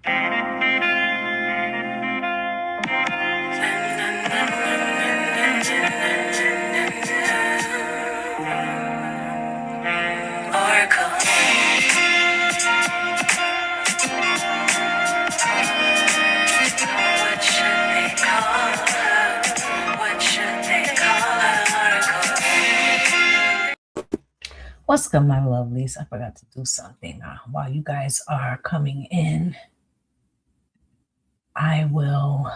Oracle. What should they call her? What should they call her? Oracle. What's good, my lovelies? I forgot to do something. While you guys are coming in, I will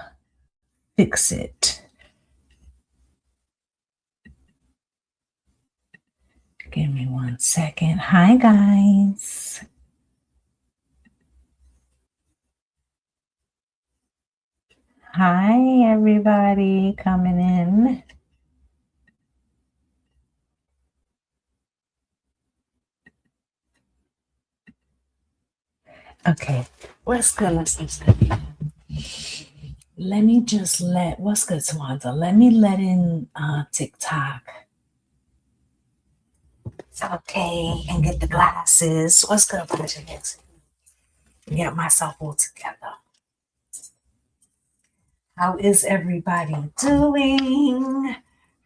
fix it. Give me 1 second. Hi, guys. Hi, everybody coming in. Okay, what's good? Let me just what's good, Swanda? Let me let in TikTok. Okay, and get the glasses. What's good, Project? Get myself all together. How is everybody doing?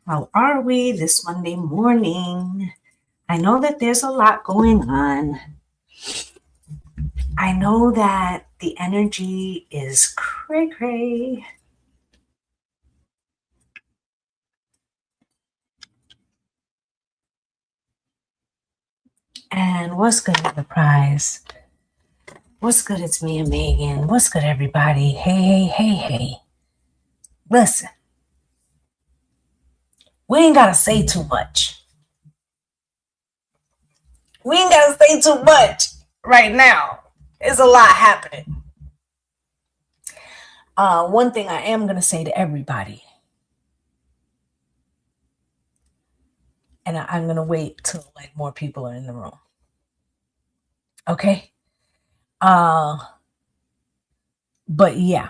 How are we this Monday morning? I know that there's a lot going on. I know that the energy is cray-cray. And what's good, Enterprise? What's good? It's me and Megan. What's good, everybody? Hey. Listen, we ain't got to say too much. We ain't got to say too much right now. There's a lot happening. One thing I am going to say to everybody, and I'm going to wait till like more people are in the room. Okay? But yeah,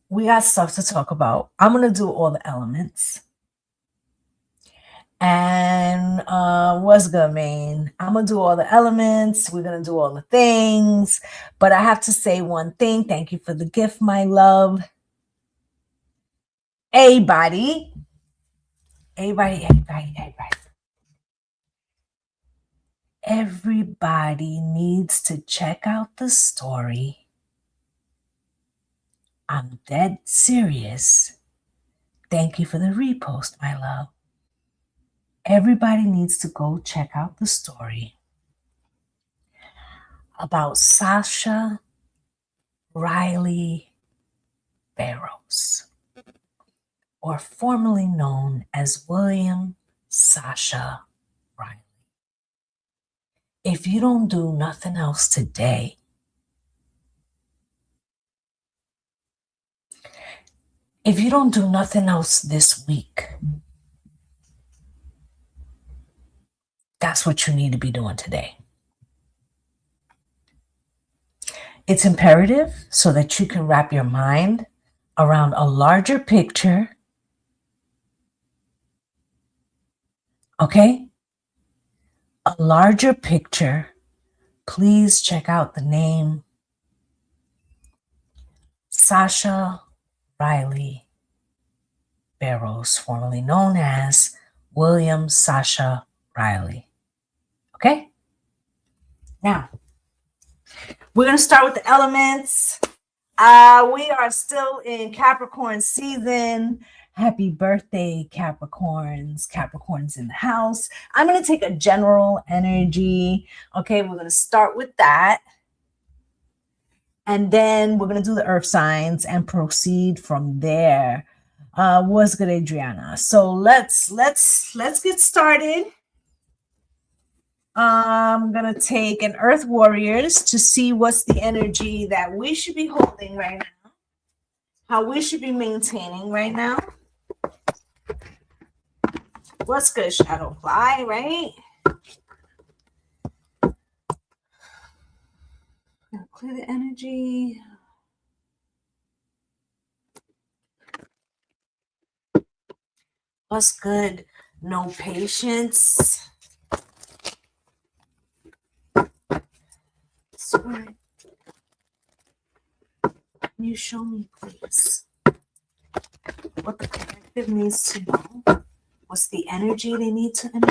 we got stuff to talk about. I'm going to do all the elements. And what's good, man? I'm going to do all the elements. We're going to do all the things. But I have to say one thing. Thank you for the gift, my love. Everybody. Everybody needs to check out the story. I'm dead serious. Thank you for the repost, my love. Everybody needs to go check out the story about Sasha Riley Barrows, or formerly known as William Sasha Riley. If you don't do nothing else today, if you don't do nothing else this week, that's what you need to be doing today. It's imperative so that you can wrap your mind around a larger picture. Okay? A larger picture. Please check out the name Sasha Riley Barrows, formerly known as William Sasha Riley. Okay? Now, we're going to start with the elements. We are still in Capricorn season. Happy birthday, Capricorns. Capricorns in the house. I'm going to take a general energy. Okay, we're going to start with that. And then we're going to do the earth signs and proceed from there. What's good, Adriana? So let's get started. I'm going to take an Earth Warriors to see what's the energy that we should be holding right now, how we should be maintaining right now. What's good, Shadowfly, right? Clear the energy. What's good? No patience. Sword. Can you show me, please, what the collective needs to know? What's the energy they need to know?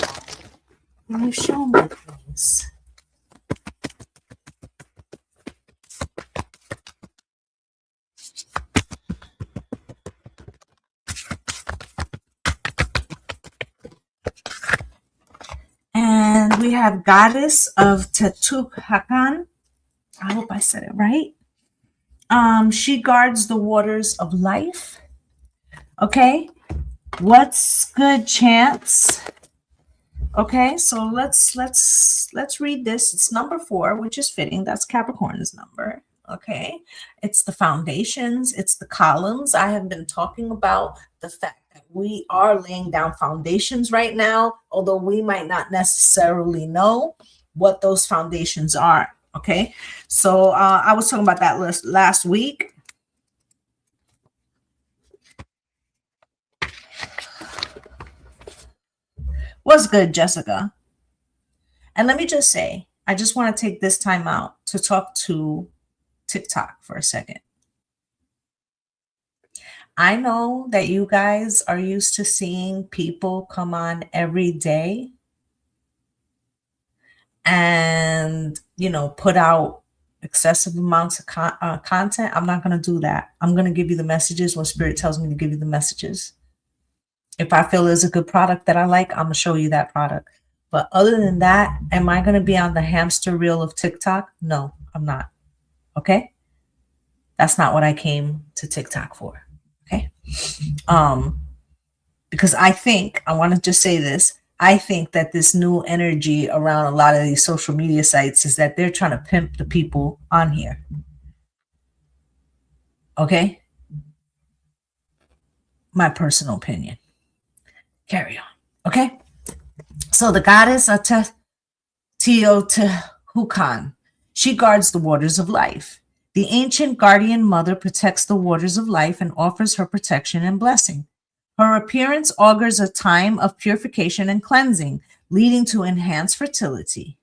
Can you show me, please? And we have Goddess of Tetuhakan. I hope I said it right. She guards the waters of life. Okay. What's good, Chance? Okay, so let's read this. It's number 4, which is fitting. That's Capricorn's number. Okay, it's the foundations, it's the columns. I have been talking about the fact that we are laying down foundations right now, although we might not necessarily know what those foundations are. Okay, so I was talking about that last week. What's good, Jessica? And let me just say, I just want to take this time out to talk to TikTok for a second. I know that you guys are used to seeing people come on every day and, you know, put out excessive amounts of content. I'm not going to do that. I'm going to give you the messages when Spirit tells me to give you the messages. If I feel there's a good product that I like, I'm going to show you that product. But other than that, am I going to be on the hamster wheel of TikTok? No, I'm not. Okay? That's not what I came to TikTok for. Okay? Because I want to just say this, I think that this new energy around a lot of these social media sites is that they're trying to pimp the people on here. Okay? My personal opinion. Carry on. Okay? So the goddess Teotihuacan, she guards the waters of life. The ancient guardian mother protects the waters of life and offers her protection and blessing. Her appearance augurs a time of purification and cleansing, leading to enhanced fertility.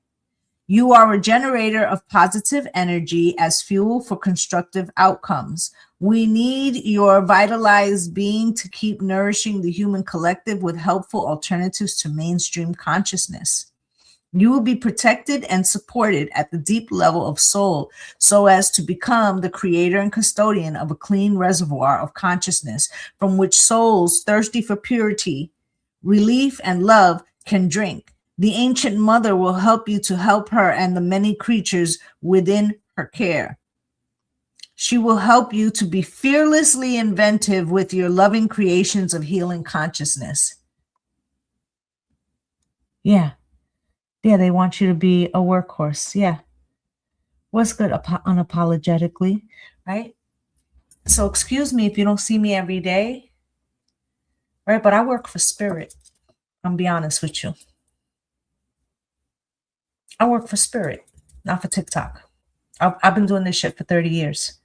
You are a generator of positive energy as fuel for constructive outcomes. We need your vitalized being to keep nourishing the human collective with helpful alternatives to mainstream consciousness. You will be protected and supported at the deep level of soul so as to become the creator and custodian of a clean reservoir of consciousness from which souls thirsty for purity, relief, and love can drink. The ancient mother will help you to help her and the many creatures within her care. She will help you to be fearlessly inventive with your loving creations of healing consciousness. Yeah, they want you to be a workhorse. Yeah. What's good? Unapologetically, right? So excuse me if you don't see me every day, right? But I work for Spirit. I'm be honest with you. I work for Spirit, not for TikTok. I've been doing this shit for 30 years.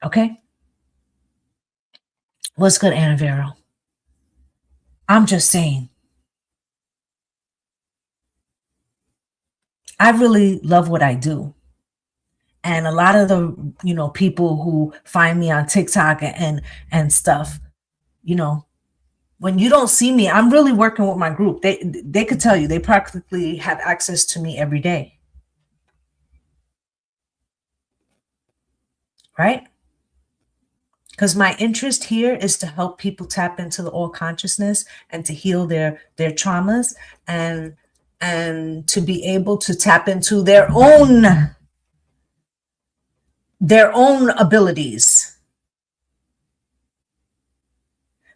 Okay? What's good, Anna Vero? I'm just saying. I really love what I do. And a lot of the, people who find me on TikTok and stuff, when you don't see me, I'm really working with my group. They could tell you they practically have access to me every day. Right? Because my interest here is to help people tap into the all consciousness and to heal their traumas and to be able to tap into their own abilities.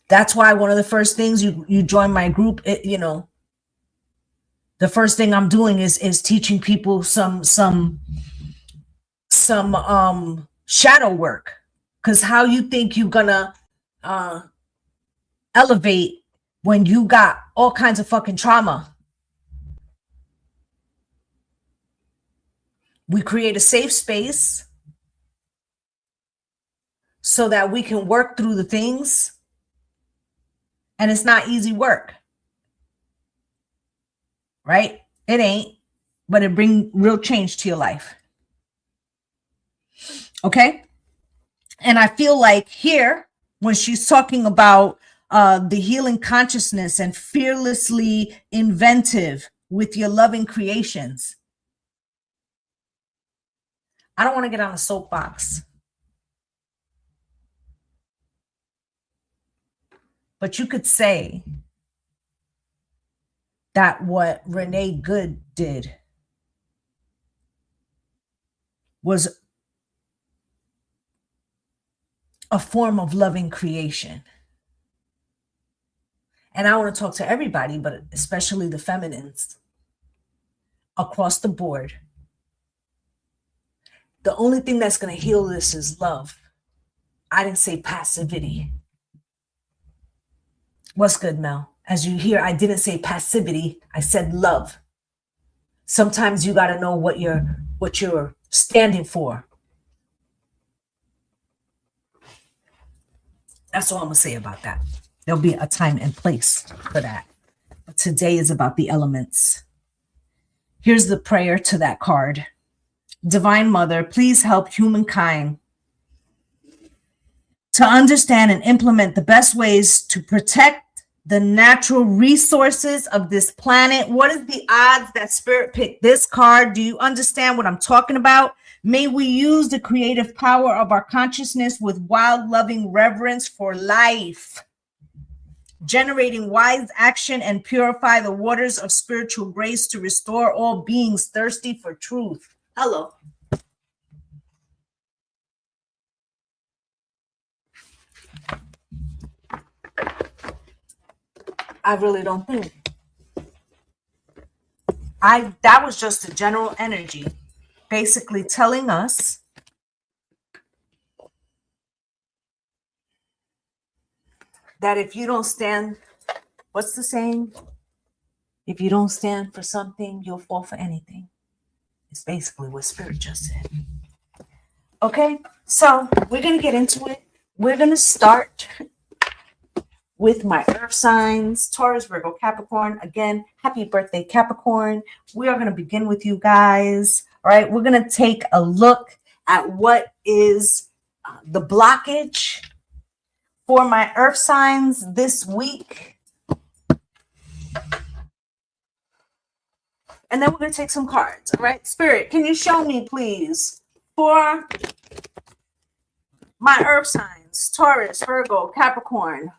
That's why one of the first things you join my group, the first thing I'm doing is teaching people some shadow work. Because how you think you're gonna elevate when you got all kinds of fucking trauma? We create a safe space so that we can work through the things. And it's not easy work. Right? It ain't. But it brings real change to your life. Okay? And I feel like here, when she's talking about the healing consciousness and fearlessly inventive with your loving creations, I don't want to get on a soapbox, but you could say that what Renee Good did was a form of loving creation. And I want to talk to everybody, but especially the feminines across the board. The only thing that's going to heal this is love. I didn't say passivity. What's good, Mel? As you hear, I didn't say passivity. I said love. Sometimes you got to know what you're standing for. That's all I'm going to say about that. There'll be a time and place for that. But today is about the elements. Here's the prayer to that card. Divine Mother, please help humankind to understand and implement the best ways to protect the natural resources of this planet. What is the odds that Spirit picked this card? Do you understand what I'm talking about? May we use the creative power of our consciousness with wild, loving reverence for life, generating wise action and purify the waters of spiritual grace to restore all beings thirsty for truth. Hello. I really don't think. That was just a general energy, basically telling us that if you don't stand, what's the saying? If you don't stand for something, you'll fall for anything. It's basically what Spirit just said. Okay, so we're going to get into it. We're going to start with my earth signs, Taurus, Virgo, Capricorn. Again, happy birthday, Capricorn. We are going to begin with you guys. All right, we're going to take a look at what is the blockage for my earth signs this week. And then we're going to take some cards. All right, Spirit, can you show me, please, for my earth signs, Taurus, Virgo, Capricorn,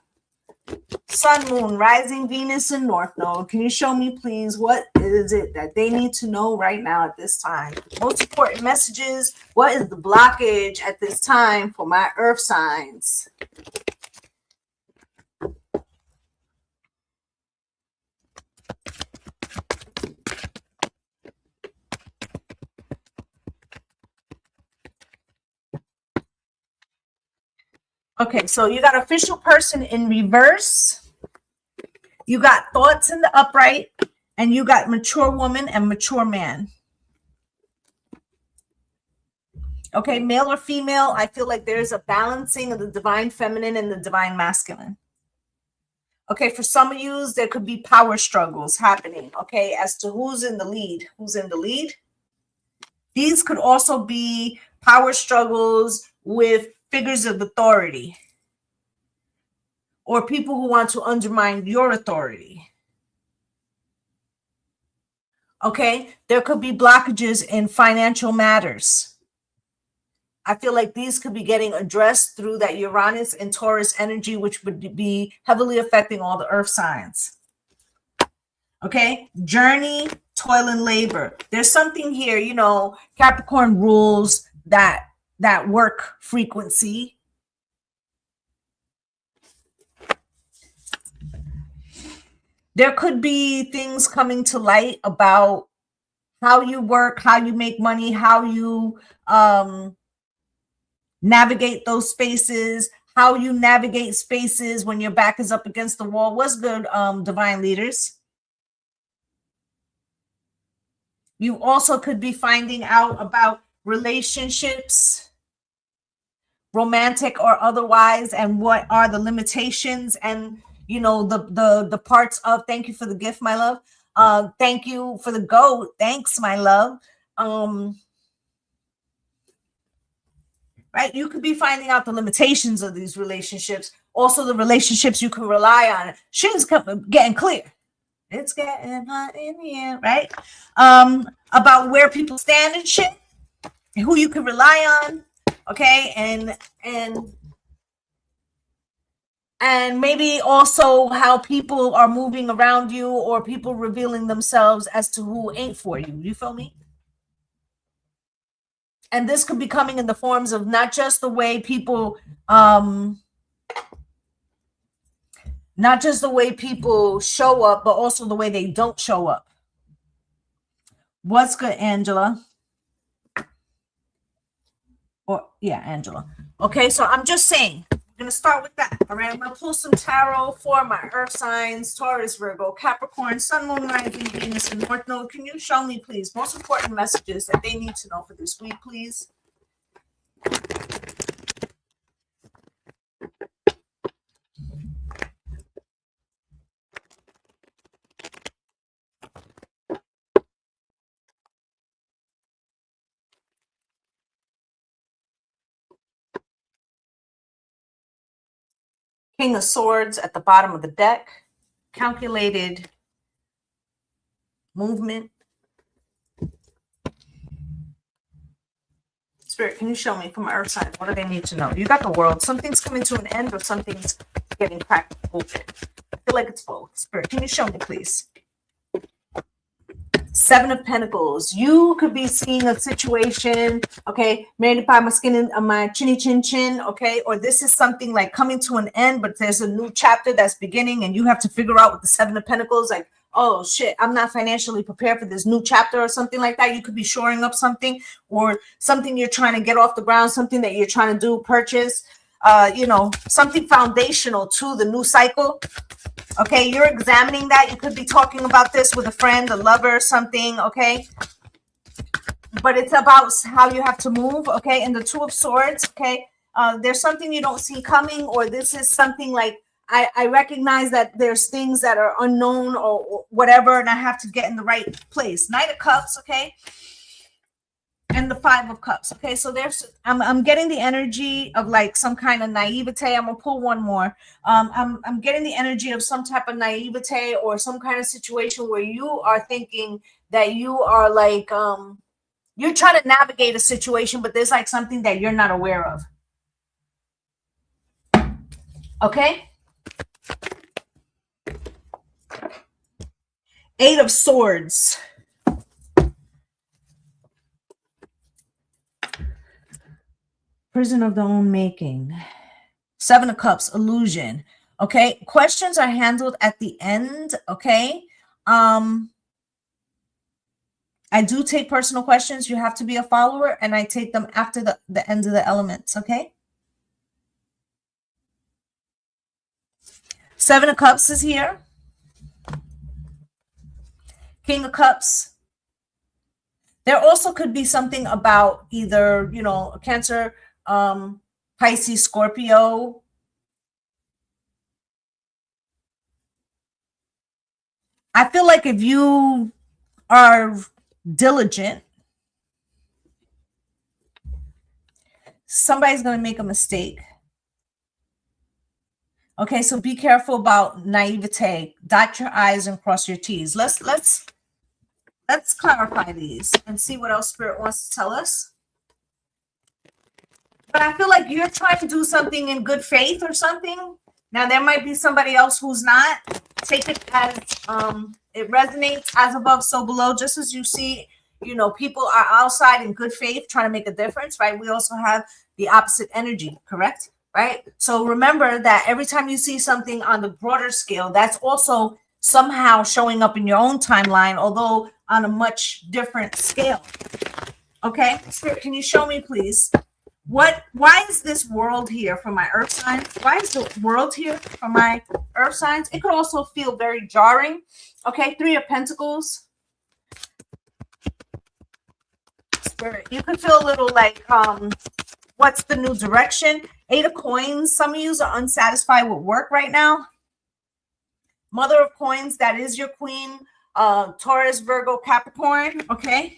Sun, Moon, Rising, Venus, and North Node. Can you show me, please, what is it that they need to know right now at this time? Most important messages. What is the blockage at this time for my earth signs? Okay, so you got official person in reverse. You got thoughts in the upright, and you got mature woman and mature man. Okay, male or female, I feel like there's a balancing of the divine feminine and the divine masculine. Okay, for some of you, there could be power struggles happening, okay, as to who's in the lead. Who's in the lead? These could also be power struggles with figures of authority or people who want to undermine your authority. Okay, there could be blockages in financial matters. I feel like these could be getting addressed through that Uranus and Taurus energy, which would be heavily affecting all the earth signs. Okay, journey, toil, and labor. There's something here, you know, Capricorn rules that work frequency. There could be things coming to light about how you work, how you make money, how you navigate those spaces, how you navigate spaces when your back is up against the wall. What's good, divine leaders? You also could be finding out about relationships, romantic or otherwise, and what are the limitations and, you know, the parts of. Thank you for the gift, my love. Thank you for the goat. Thanks, my love. right? You could be finding out the limitations of these relationships, also the relationships you can rely on. Shit is getting clear. It's getting hot in here, right? About where people stand and shit, who you can rely on, okay, and maybe also how people are moving around you, or people revealing themselves as to who ain't for you. You feel me? And this could be coming in the forms of not just the way people not just the way people show up, but also the way they don't show up. What's good, Angela? Or yeah, Angela. Okay, so I'm just saying, I'm gonna start with that. All right, I'm gonna pull some tarot for my earth signs: Taurus, Virgo, Capricorn, Sun, Moon, Rising, Venus, and North Node. Can you show me, please, most important messages that they need to know for this week, please? King of Swords at the bottom of the deck. Calculated movement. Spirit, can you show me from my earth sign, what do they need to know? You got the World. Something's coming to an end, or something's getting cracked open. I feel like it's both. Spirit, can you show me, please? Seven of Pentacles. You could be seeing a situation, okay, married by my skin and my chinny chin chin, okay, or this is something like coming to an end, but there's a new chapter that's beginning, and you have to figure out with the Seven of Pentacles, like, oh shit, I'm not financially prepared for this new chapter or something like that. You could be shoring up something, or something you're trying to get off the ground, something that you're trying to do, purchase, you know, something foundational to the new cycle. Okay, you're examining that. You could be talking about this with a friend, a lover, something, okay? But it's about how you have to move, okay? And the Two of Swords, okay? There's something you don't see coming, or this is something like, I recognize that there's things that are unknown or whatever, and I have to get in the right place. Knight of Cups, okay? And the Five of Cups. Okay, so there's I'm getting the energy of like some kind of naivete. I'm gonna pull one more. I'm getting the energy of some type of naivete, or some kind of situation where you are thinking that you are like you're trying to navigate a situation, but there's like something that you're not aware of. Okay. Eight of Swords. Prison of their own making. Seven of Cups, illusion. Okay, questions are handled at the end. Okay, I do take personal questions. You have to be a follower, and I take them after the end of the elements. Okay. Seven of Cups is here. King of Cups. There also could be something about either, you know, Cancer, Pisces, Scorpio. I feel like if you are diligent, somebody's going to make a mistake. Okay, so be careful about naivete. Dot your I's and cross your T's. Let's clarify these and see what else Spirit wants to tell us. But I feel like you're trying to do something in good faith or something. Now, there might be somebody else who's not. Take it as it resonates, as above, so below. Just as you see, you know, people are outside in good faith trying to make a difference, right? We also have the opposite energy, correct? Right? So remember that every time you see something on the broader scale, that's also somehow showing up in your own timeline, although on a much different scale. Okay? Spirit, can you show me, please? Why is this world here for my earth signs? Why is the world here for my earth signs? It could also feel very jarring. Okay, Three of Pentacles. Spirit, you could feel a little like, what's the new direction? Eight of Coins. Some of you are unsatisfied with work right now. Mother of Coins, that is your queen. Taurus, Virgo, Capricorn. Okay.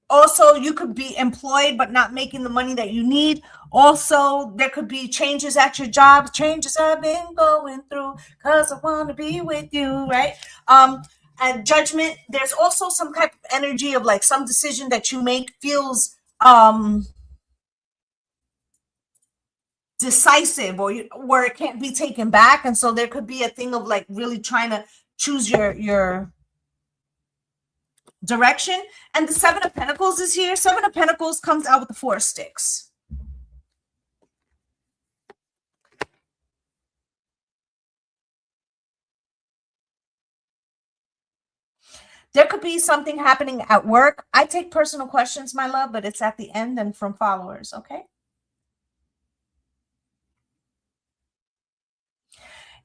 Also, you could be employed but not making the money that you need. Also, there could be changes at your job, changes I've been going through because I want to be with you, right? And judgment, there's also some type of energy of like some decision that you make feels decisive, or where it can't be taken back. And so there could be a thing of like really trying to choose your direction. And the Seven of Pentacles is here. Seven of Pentacles comes out with the Four of Sticks. There could be something happening at work. I take personal questions, my love, but it's at the end and from followers, okay?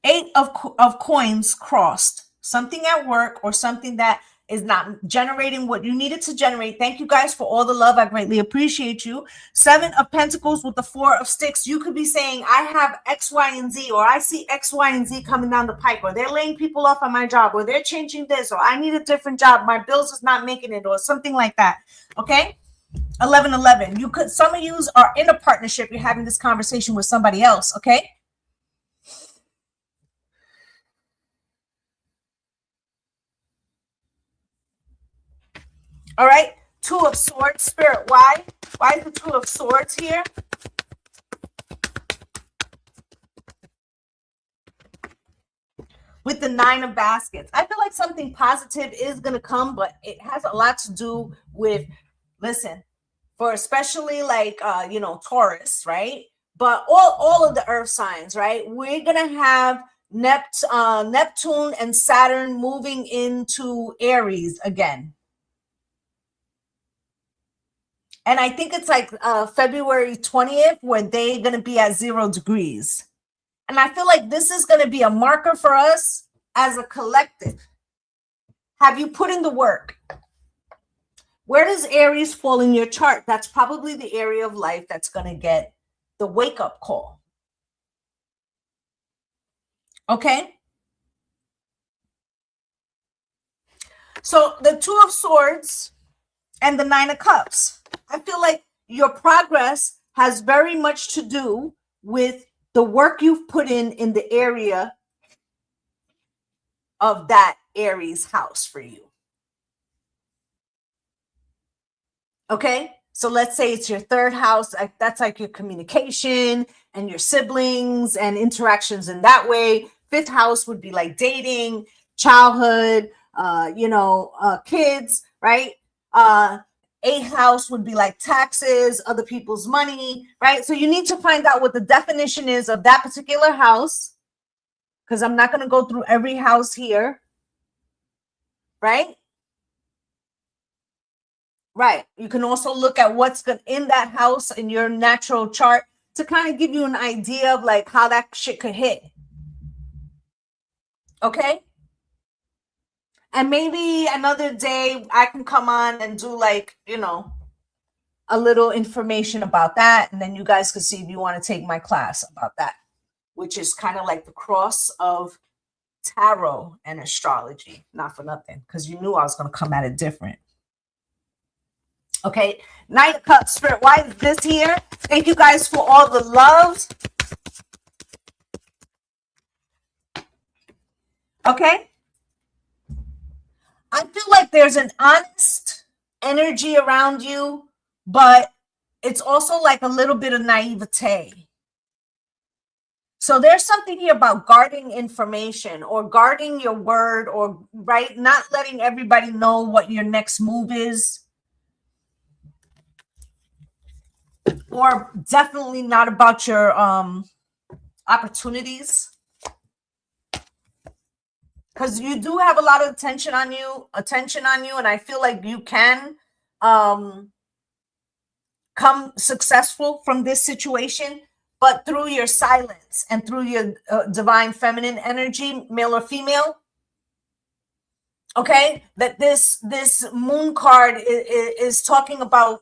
Eight of coins crossed. Something at work or something that is not generating what you needed to generate. Thank you guys for all the love. I greatly appreciate you. Seven of Pentacles with the Four of Sticks. You could be saying, I have X, Y, and Z, or I see X, Y, and Z coming down the pipe, or they're laying people off on my job, or they're changing this, or I need a different job. My bills is not making it, or something like that. Okay. 1111. You could, some of you are in a partnership. You're having this conversation with somebody else. Okay. All right, Two of Swords, Spirit. Why? Why is the Two of Swords here? With the Nine of Baskets. I feel like something positive is going to come, but it has a lot to do with, listen, for especially like, Taurus, right? But all of the earth signs, right? We're going to have Neptune and Saturn moving into Aries again. And I think it's like February 20th where they're going to be at 0 degrees. And I feel like this is going to be a marker for us as a collective. Have you put in the work? Where does Aries fall in your chart? That's probably the area of life that's going to get the wake-up call. Okay? So the Two of Swords and the Nine of Cups. I feel like your progress has very much to do with the work you've put in the area of that Aries house for you. Okay? So let's say it's your third house. That's like your communication and your siblings and interactions in that way. Fifth house would be like dating, childhood, kids, right? Eighth house would be like taxes, other people's money, right? So you need to find out what the definition is of that particular house, because I'm not going to go through every house here, right? Right. You can also look at what's in that house in your natural chart to kind of give you an idea of like how that shit could hit. Okay? And maybe another day I can come on and do like, a little information about that. And then you guys can see if you want to take my class about that, which is kind of like the cross of tarot and astrology. Not for nothing, because you knew I was going to come at it different. Okay. Nine of Cups, Spirit. Why is this here? Thank you guys for all the love. Okay. I feel like there's an honest energy around you, but it's also like a little bit of naivete. So there's something here about guarding information or guarding your word, or right, not letting everybody know what your next move is. Or definitely not about your opportunities. Because you do have a lot of attention on you, and I feel like you can come successful from this situation, but through your silence and through your divine feminine energy, male or female. Okay, that this moon card is talking about,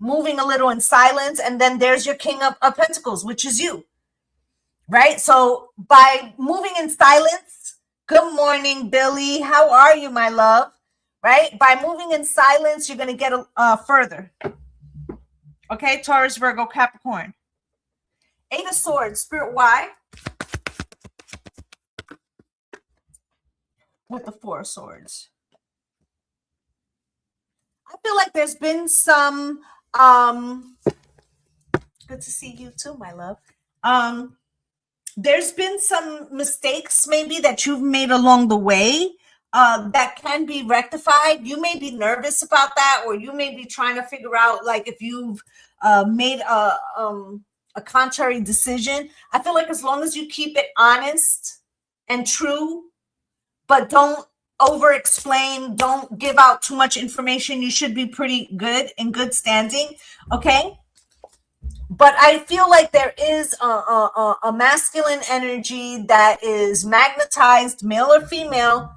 moving a little in silence, and then there's your King of Pentacles, which is you, right? So by moving in silence. Good morning, Billy. How are you, my love? right? By moving in silence, you're going to get further. Okay, Taurus, Virgo, Capricorn. Eight of Swords, Spirit, why? With the Four of Swords. I feel like there's been some, good to see you too, my love. There's been some mistakes maybe that you've made along the way that can be rectified. You may be nervous about that, or you may be trying to figure out like if you've made a contrary decision. I feel like as long as you keep it honest and true, but don't over explain, don't give out too much information, you should be pretty good, in good standing. Okay. But I feel like there is a masculine energy that is magnetized, male or female,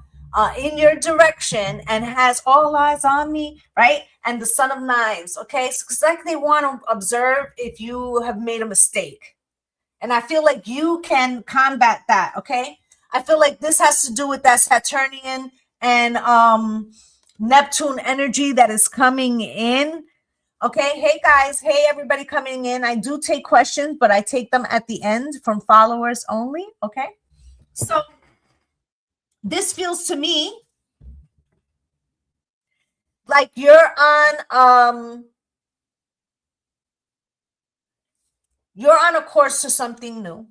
in your direction and has all eyes on me, right? And the Son of Knives, okay? So it's like they want to observe if you have made a mistake. And I feel like you can combat that, okay? I feel like this has to do with that Saturnian and Neptune energy that is coming in. Okay, hey guys, hey everybody coming in. I do take questions, but I take them at the end from followers only. Okay, so this feels to me like you're on a course to something new.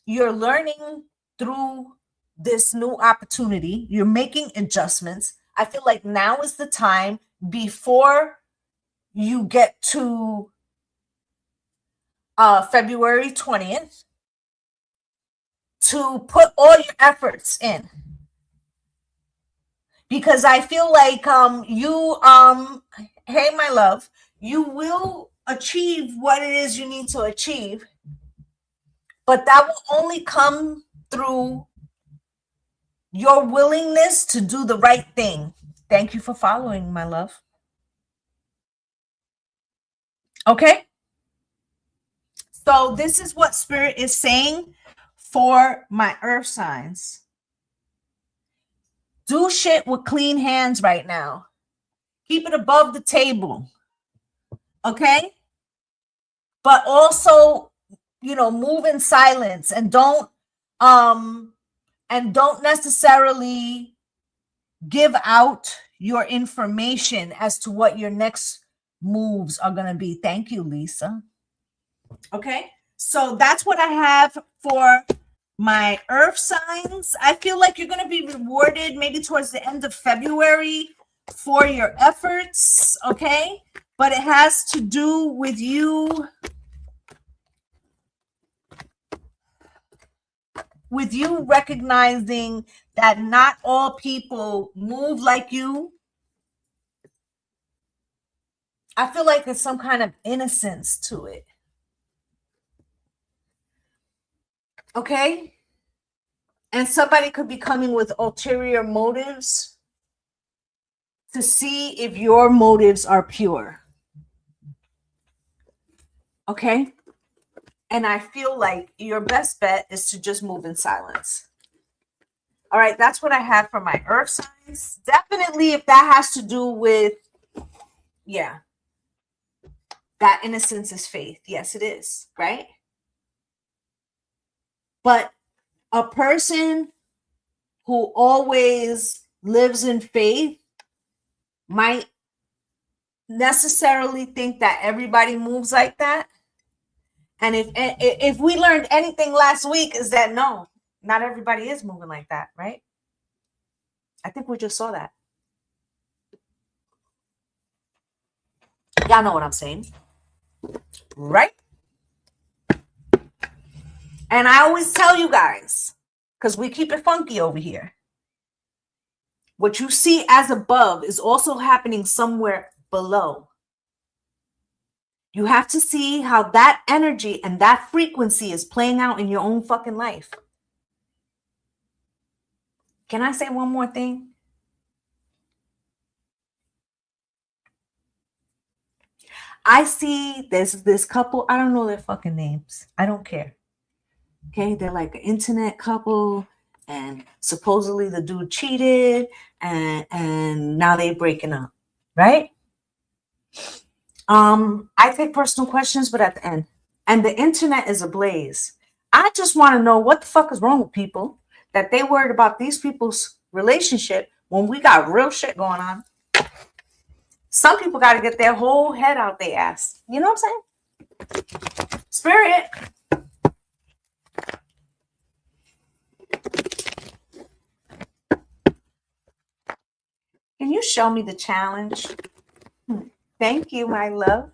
You're learning through this new opportunity. You're making adjustments. I feel like now is the time before you get to February 20th to put all your efforts in, because I feel like hey my love, you will achieve what it is you need to achieve, but that will only come through your willingness to do the right thing. Thank you for following, my love. Okay, so this is what Spirit is saying for my earth signs. Do shit with clean hands right now. Keep it above the table. Okay? But also, move in silence and don't necessarily give out your information as to what your next moves are going to be. Thank you, Lisa. Okay? So that's what I have for my earth signs. I feel like you're going to be rewarded maybe towards the end of February for your efforts, okay? But it has to do with you recognizing that not all people move like you. I feel like there's some kind of innocence to it. Okay? And somebody could be coming with ulterior motives to see if your motives are pure. Okay? And I feel like your best bet is to just move in silence. All right, that's what I have for my earth signs. Definitely if that has to do with, that innocence is faith. Yes, it is, right? But a person who always lives in faith might necessarily think that everybody moves like that. And if we learned anything last week is that no, not everybody is moving like that, right? I think we just saw that. Y'all know what I'm saying, right? And I always tell you guys, because we keep it funky over here, what you see as above is also happening somewhere below. You have to see how that energy and that frequency is playing out in your own fucking life. Can I say one more thing? I see this couple. I don't know their fucking names. I don't care. Okay, they're like an internet couple. and supposedly the dude cheated, and now they're breaking up, right? I take personal questions, but at the end, and the internet is ablaze. I just want to know what the fuck is wrong with people that they worried about these people's relationship when we got real shit going on. Some people got to get their whole head out their ass. You know what I'm saying? Spirit. Can you show me the challenge? Thank you, my love,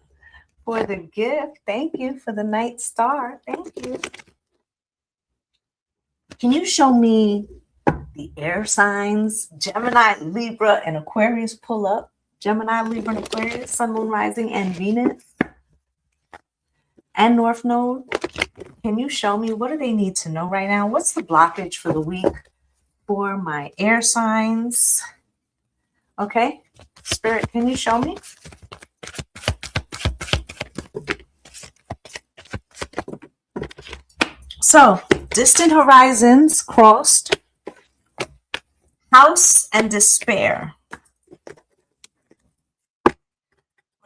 for the gift. Thank you for the night star. Thank you. Can you show me the air signs? Gemini, Libra, and Aquarius pull up. Gemini, Libra, and Aquarius, Sun, Moon, Rising, and Venus, and North Node. Can you show me what do they need to know right now? What's the blockage for the week for my air signs? Okay, Spirit, can you show me? So, distant horizons crossed, house and despair.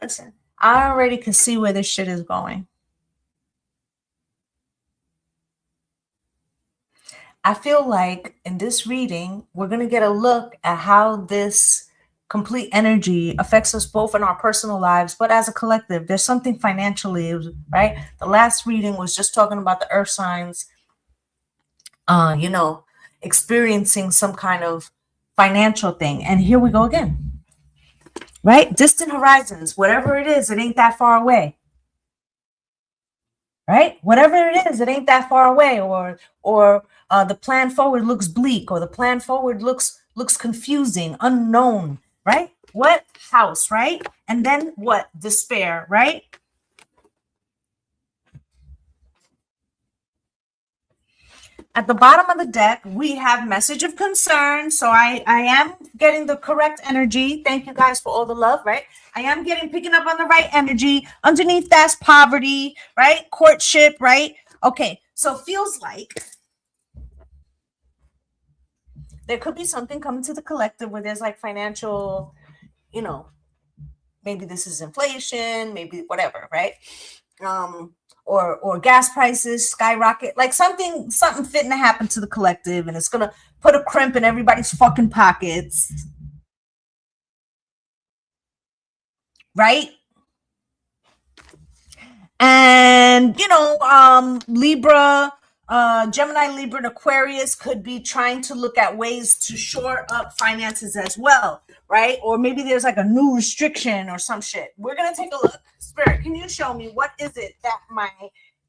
Listen, I already can see where this shit is going. I feel like in this reading, we're going to get a look at how this complete energy affects us both in our personal lives, but as a collective. There's something financially, right? The last reading was just talking about the earth signs, experiencing some kind of financial thing. And here we go again, right? Distant horizons, whatever it is, it ain't that far away. Right? Whatever it is, it ain't that far away, or the plan forward looks bleak, or the plan forward looks confusing, unknown, right? What? House, right? And then what? Despair, right? At the bottom of the deck, we have message of concern. So I am getting the correct energy. Thank you guys for all the love, right? I am picking up on the right energy. Underneath that's poverty, right? Courtship, right? Okay, so it feels like there could be something coming to the collective where there's like financial, maybe this is inflation, maybe whatever, right? Or gas prices skyrocket, like something fitting to happen to the collective, and it's gonna put a crimp in everybody's fucking pockets, right? And Libra, Gemini, Libra, and Aquarius could be trying to look at ways to shore up finances as well, right? Or maybe there's like a new restriction or some shit. We're gonna take a look. Spirit, can you show me what is it that my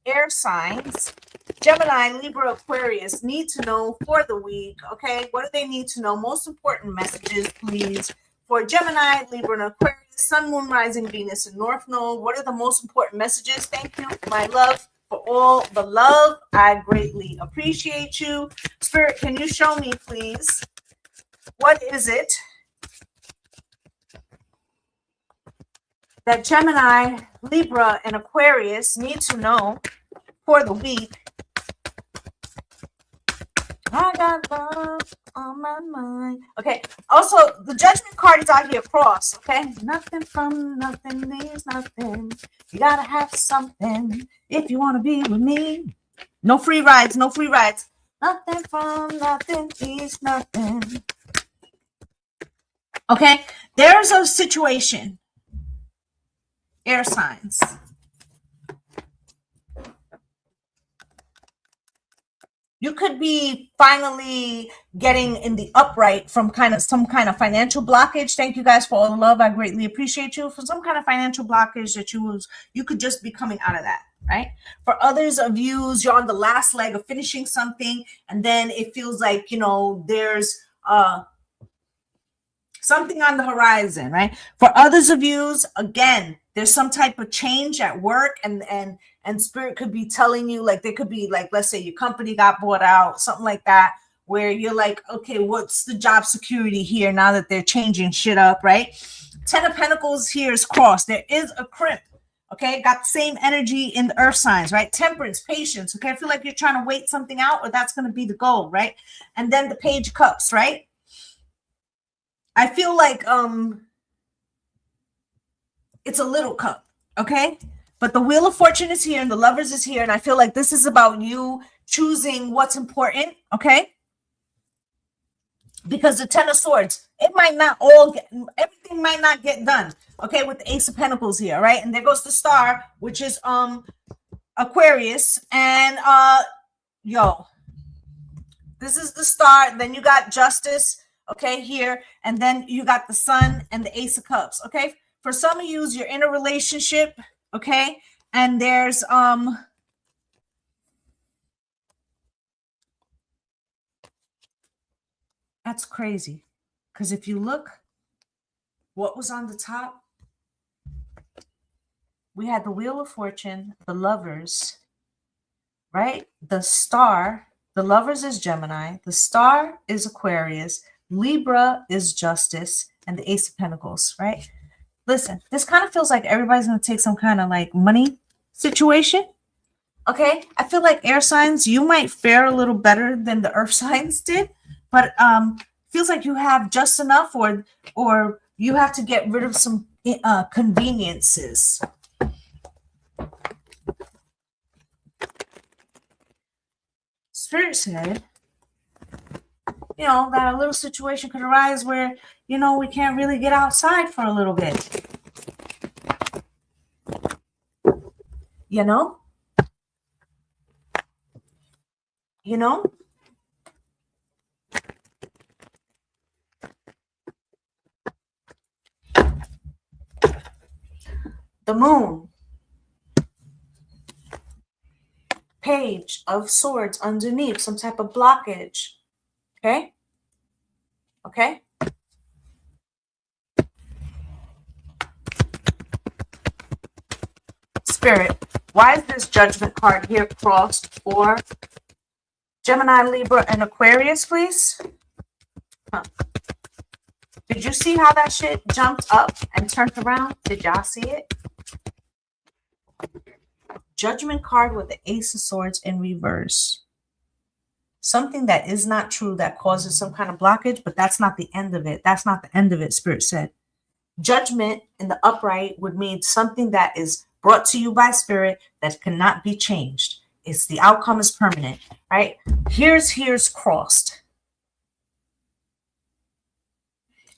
air signs, Gemini, Libra, Aquarius, need to know for the week? Okay, what do they need to know? Most important messages, please, for Gemini, Libra, and Aquarius, Sun, Moon, Rising, Venus, and North Node. What are the most important messages? Thank you, my love, for all the love. I greatly appreciate you. Spirit, can you show me, please, what is it that Gemini, Libra, and Aquarius need to know for the week? I got love on my mind. Okay. Also, the Judgment card is out here cross. Okay. Nothing from nothing leaves nothing. You gotta have something if you want to be with me. No free rides. No free rides. Nothing from nothing leaves nothing. Okay. There's a situation. Air signs. You could be finally getting in the upright from some kind of financial blockage. Thank you guys for all the love. I greatly appreciate you. For some kind of financial blockage that you could just be coming out of that, right? For others of you, you're on the last leg of finishing something, and then it feels like, there's something on the horizon, right? For others of you, again, there's some type of change at work, and Spirit could be telling you, like, there could be, like, let's say your company got bought out, something like that, where you're like, okay, what's the job security here now that they're changing shit up, right? 10 of Pentacles here is crossed. There is a crimp, Okay, got the same energy in the earth signs, right? Temperance, patience. Okay, I feel like you're trying to wait something out, or that's going to be the goal, right? And then the page of cups, right? I feel like it's a little cup, okay? But the wheel of fortune is here and the lovers is here, and I feel like this is about you choosing what's important, okay? Because the 10 of swords, it might not all get, everything might not get done, okay, with the ace of pentacles here, right? And there goes the star, which is Aquarius, and yo, this is the star. Then you got justice, okay, here, and then you got the sun and the ace of cups, okay? For some of you, you're in a relationship, okay, and there's that's crazy, because if you look what was on the top, we had the wheel of fortune, the lovers, right? The star, the lovers is Gemini, the star is Aquarius, Libra is justice, and the ace of pentacles, right? Listen, this kind of feels like everybody's going to take some kind of like money situation. Okay, I feel like air signs, you might fare a little better than the earth signs did, but feels like you have just enough, or you have to get rid of some conveniences. Spirit said, you know, that a little situation could arise where, you know, we can't really get outside for a little bit. You know? You know? The moon. Page of swords underneath, some type of blockage. Okay? Okay? Spirit, why is this judgment card here crossed for Gemini, Libra, and Aquarius, please? Huh. Did you see how that shit jumped up and turned around? Did y'all see it? Judgment card with the Ace of Swords in reverse. Something that is not true that causes some kind of blockage, but that's not the end of it. That's not the end of it, Spirit said. Judgment in the upright would mean something that is brought to you by Spirit that cannot be changed. It's the outcome is permanent, right? Here's crossed.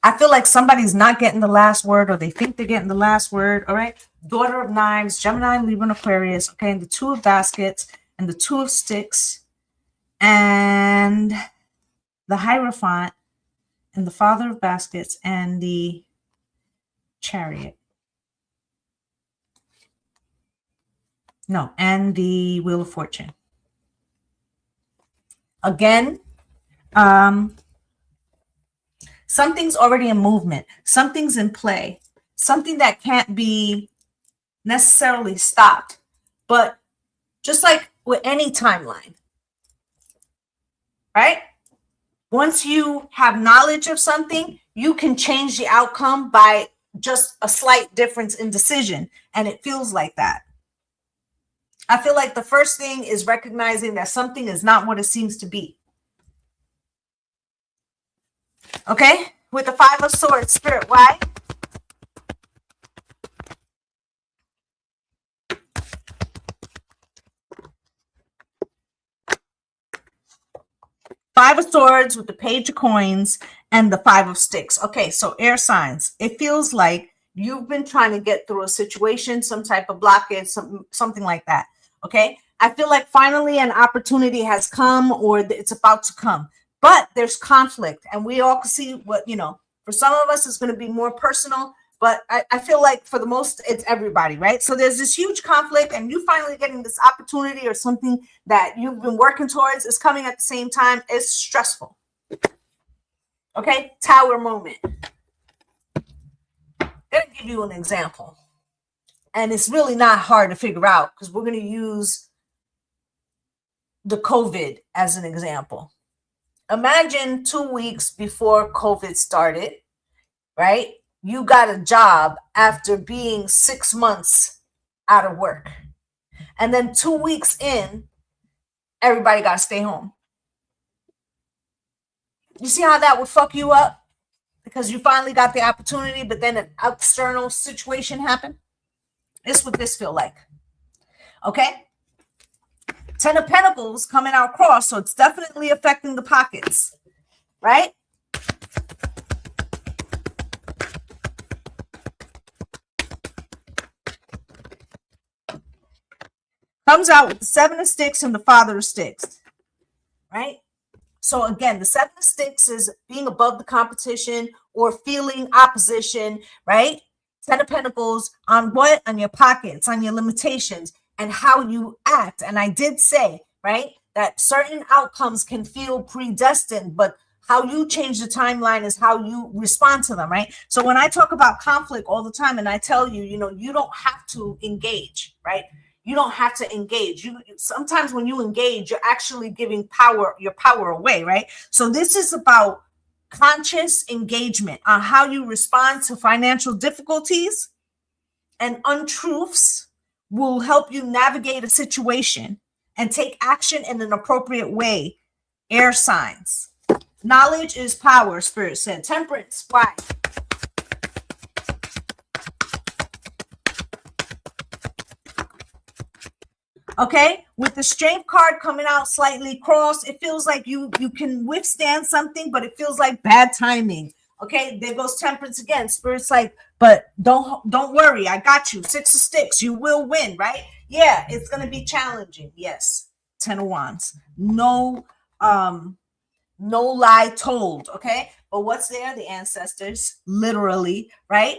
I feel like somebody's not getting the last word, or they think they're getting the last word. All right. Daughter of Knives, Gemini, Libra, and Aquarius. Okay. And the Two of Baskets and the Two of Sticks and the Hierophant and the Father of Baskets and the Chariot. No, and the Wheel of Fortune. Again, something's already in movement. Something's in play. Something that can't be necessarily stopped. But just like with any timeline, right? Once you have knowledge of something, you can change the outcome by just a slight difference in decision. And it feels like that. I feel like the first thing is recognizing that something is not what it seems to be. Okay? With the Five of Swords, Spirit, why? Five of Swords with the Page of Coins and the Five of Sticks. Okay, so air signs. It feels like you've been trying to get through a situation, some type of blockage, something like that. Okay, I feel like finally an opportunity has come, or it's about to come, but there's conflict, and we all can see what, you know, for some of us it's going to be more personal, but I feel like for the most, it's everybody, right? So there's this huge conflict, and you finally getting this opportunity or something that you've been working towards is coming at the same time. It's stressful. Okay, Tower moment. I'm going to give you an example. And it's really not hard to figure out because we're going to use the COVID as an example. Imagine 2 weeks before COVID started, right? You got a job after being 6 months out of work. And then 2 weeks in, everybody got to stay home. You see how that would fuck you up? Because you finally got the opportunity, but then an external situation happened. This is what this feel like. Okay? 10 of Pentacles coming out cross, so it's definitely affecting the pockets, right? Comes out with the 7 of Sticks and the Father of Sticks, right? So again, the 7 of Sticks is being above the competition or feeling opposition, right? 10 of Pentacles on what? On your pockets, on your limitations, and how you act. And I did say, right, that certain outcomes can feel predestined, but how you change the timeline is how you respond to them, right? So when I talk about conflict all the time and I tell you, you don't have to engage, right? You don't have to engage. You sometimes when you engage, you're actually giving your power away, right? So this is about conscious engagement on how you respond to financial difficulties, and untruths will help you navigate a situation and take action in an appropriate way. Air signs. Knowledge is power, Spirit said. Temperance, why? Okay, with the Strength card coming out slightly crossed, it feels like you can withstand something, but it feels like bad timing. Okay, there goes Temperance again. Spirit's like, but don't worry, I got you. 6 of Sticks, you will win, right? Yeah, it's gonna be challenging. Yes, 10 of Wands. No lie told. Okay, but what's there? The ancestors, literally, right?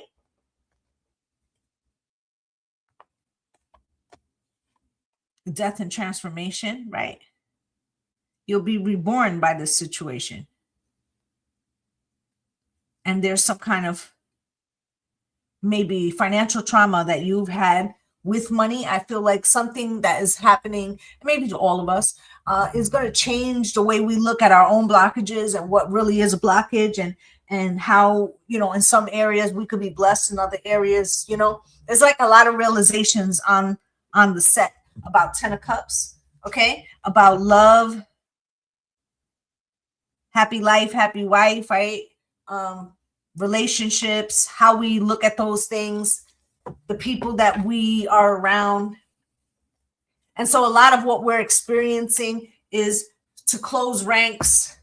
Death and transformation, right? You'll be reborn by this situation. And there's some kind of maybe financial trauma that you've had with money. I feel like something that is happening, maybe to all of us, is going to change the way we look at our own blockages and what really is a blockage, and how, in some areas we could be blessed, in other areas, there's like a lot of realizations on the set about 10 of Cups, okay, about love, happy life, happy wife, right? Relationships, how we look at those things, the people that we are around. And so a lot of what we're experiencing is to close ranks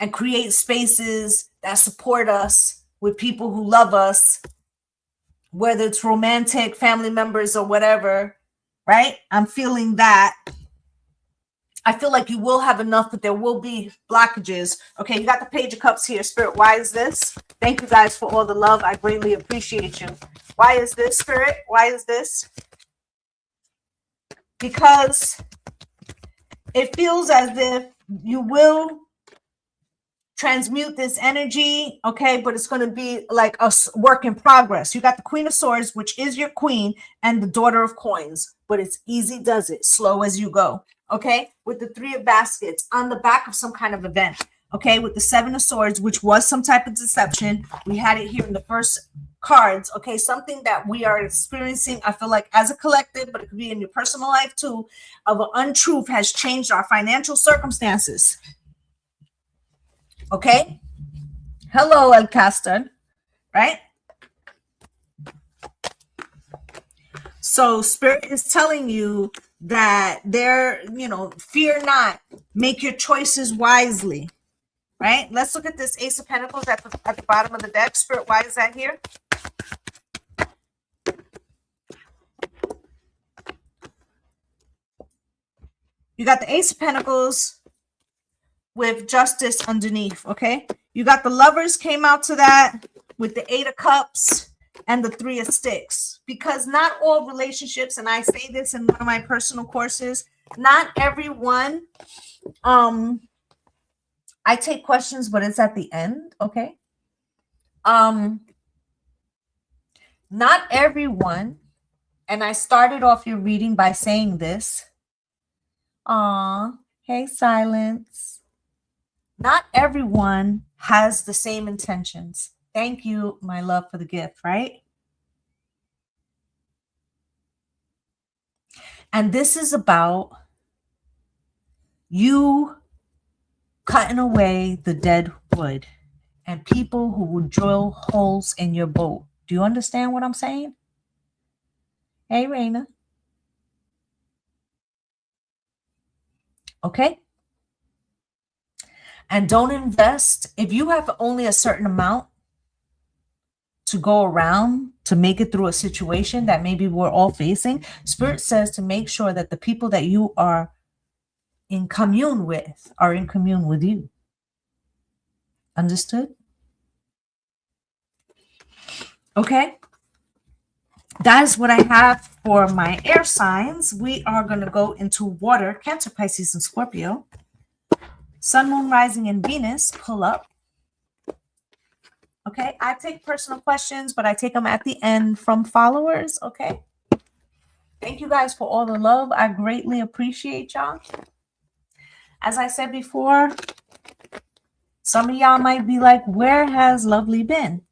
and create spaces that support us with people who love us, whether it's romantic, family members, or whatever, right? I'm feeling that. I feel like you will have enough, but there will be blockages. Okay, you got the Page of Cups here. Spirit, why is this? Thank you guys for all the love. I greatly appreciate you. Why is this, Spirit? Why is this? Because it feels as if you will transmute this energy, okay, but it's going to be like a work in progress. You got the Queen of Swords, which is your queen, and the Daughter of Coins, but it's easy does it, slow as you go, okay, with the 3 of Baskets on the back of some kind of event, okay, with the 7 of Swords, which was some type of deception. We had it here in the first cards, okay, something that we are experiencing, I feel like, as a collective, but it could be in your personal life too, of an untruth has changed our financial circumstances. Okay. Hello, El Castor, right? So Spirit is telling you that fear not, make your choices wisely, right? Let's look at this Ace of Pentacles at the bottom of the deck. Spirit, why is that here? You got the Ace of Pentacles with Justice underneath, okay? You got the Lovers came out to that with the 8 of Cups and the 3 of Sticks. Because not all relationships, and I say this in one of my personal courses, not everyone, I take questions, but it's at the end, okay? Not everyone, and I started off your reading by saying this. Hey, Silence. Not everyone has the same intentions. Thank you, my love, for the gift, right? And this is about you cutting away the dead wood and people who will drill holes in your boat. Do you understand what I'm saying? Hey, Raina. Okay. And don't invest. If you have only a certain amount to go around to make it through a situation that maybe we're all facing, Spirit says to make sure that the people that you are in commune with are in commune with you. Understood? Okay. That is what I have for my air signs. We are going to go into water, Cancer, Pisces, and Scorpio. Sun, Moon, Rising, and Venus pull up. Okay. I take personal questions, but I take them at the end from followers. Okay. Thank you guys for all the love. I greatly appreciate y'all. As I said before, some of y'all might be like, where has Lovely been?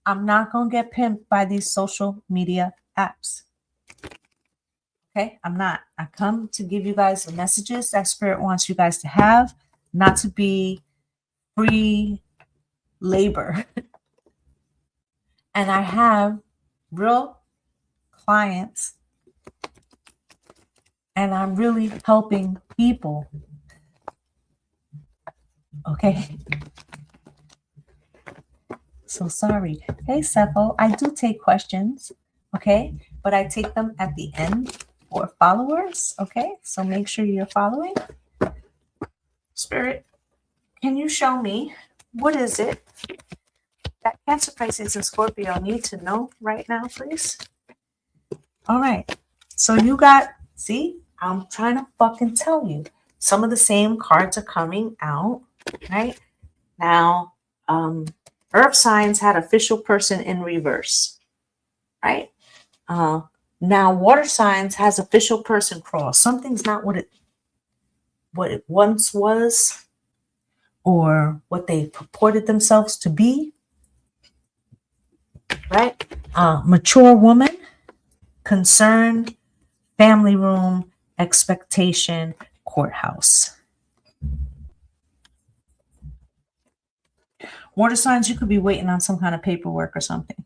I'm not going to get pimped by these social media apps. Okay, I'm not. I come to give you guys the messages that Spirit wants you guys to have, not to be free labor. And I have real clients, and I'm really helping people. Okay. So sorry. Hey, Sepho, I do take questions. Okay, but I take them at the end for followers. Okay, so make sure you're following. Spirit, can you show me what is it that Cancer, Pisces, and Scorpio need to know right now, please? All right. So you got, see, I'm trying to fucking tell you. Some of the same cards are coming out, right? Now, Earth signs had official person in reverse, right? Now water signs has official person cross. Something's not what it once was, or what they purported themselves to be, right? Mature woman, concern, family room, expectation, courthouse. Water signs, you could be waiting on some kind of paperwork or something.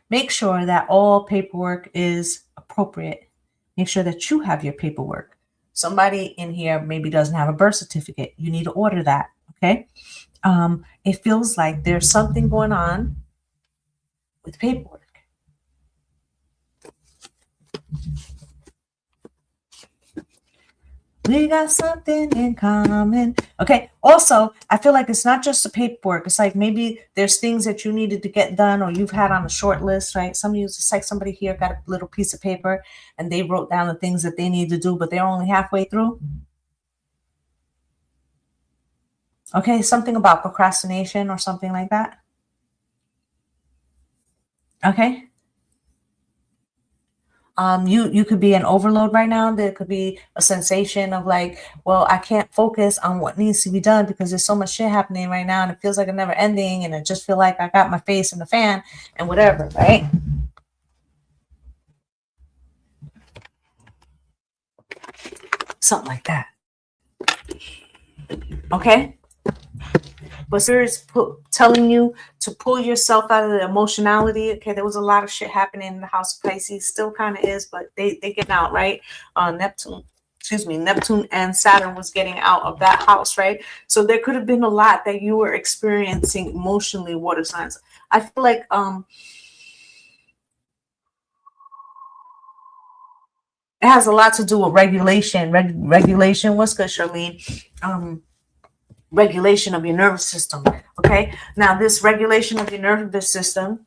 Make sure that all paperwork is appropriate. Make sure that you have your paperwork. Somebody in here maybe doesn't have a birth certificate. You need to order that, okay? It feels like there's something going on with paperwork. We got something in common. Okay. Also, I feel like it's not just the paperwork. It's like maybe there's things that you needed to get done or you've had on a short list, right? Some of you, it's like somebody here got a little piece of paper and they wrote down the things that they need to do, but they're only halfway through. Okay. Something about procrastination or something like that. Okay. You could be an overload right now. There could be a sensation of like, well, I can't focus on what needs to be done because there's so much shit happening right now and it feels like a never ending and I just feel like I got my face in the fan and whatever, right? Something like that. Okay? But Spirit's telling you to pull yourself out of the emotionality. Okay, there was a lot of shit happening in the house of Pisces. Still kind of is, but they get out, right? Neptune and Saturn was getting out of that house, right? So there could have been a lot that you were experiencing emotionally, water signs. I feel like it has a lot to do with regulation. Regulation, what's good, Charlene? Regulation of your nervous system. Okay, now this regulation of your nervous system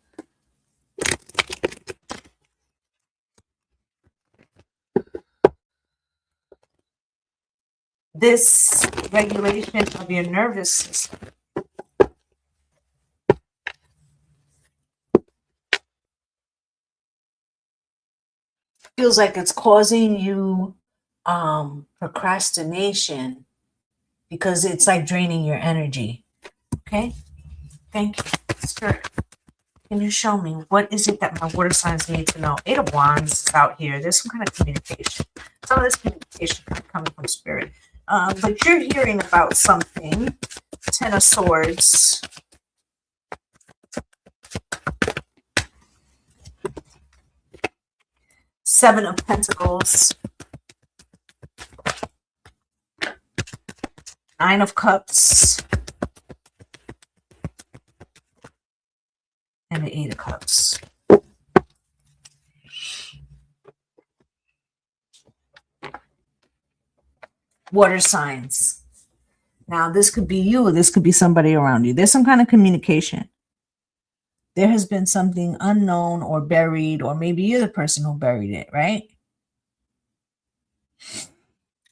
feels like it's causing you procrastination because it's like draining your energy. Okay, thank you, Spirit. can you show me what is it that my water signs need to know? 8 of Wands is out here. There's some kind of communication. Some of this communication coming from spirit. But you're hearing about something. 10 of Swords. Seven of Pentacles. 9 of Cups. And the 8 of Cups. Water signs. Now, this could be you, or this could be somebody around you. There's some kind of communication. There has been something unknown or buried, or maybe you're the person who buried it, right?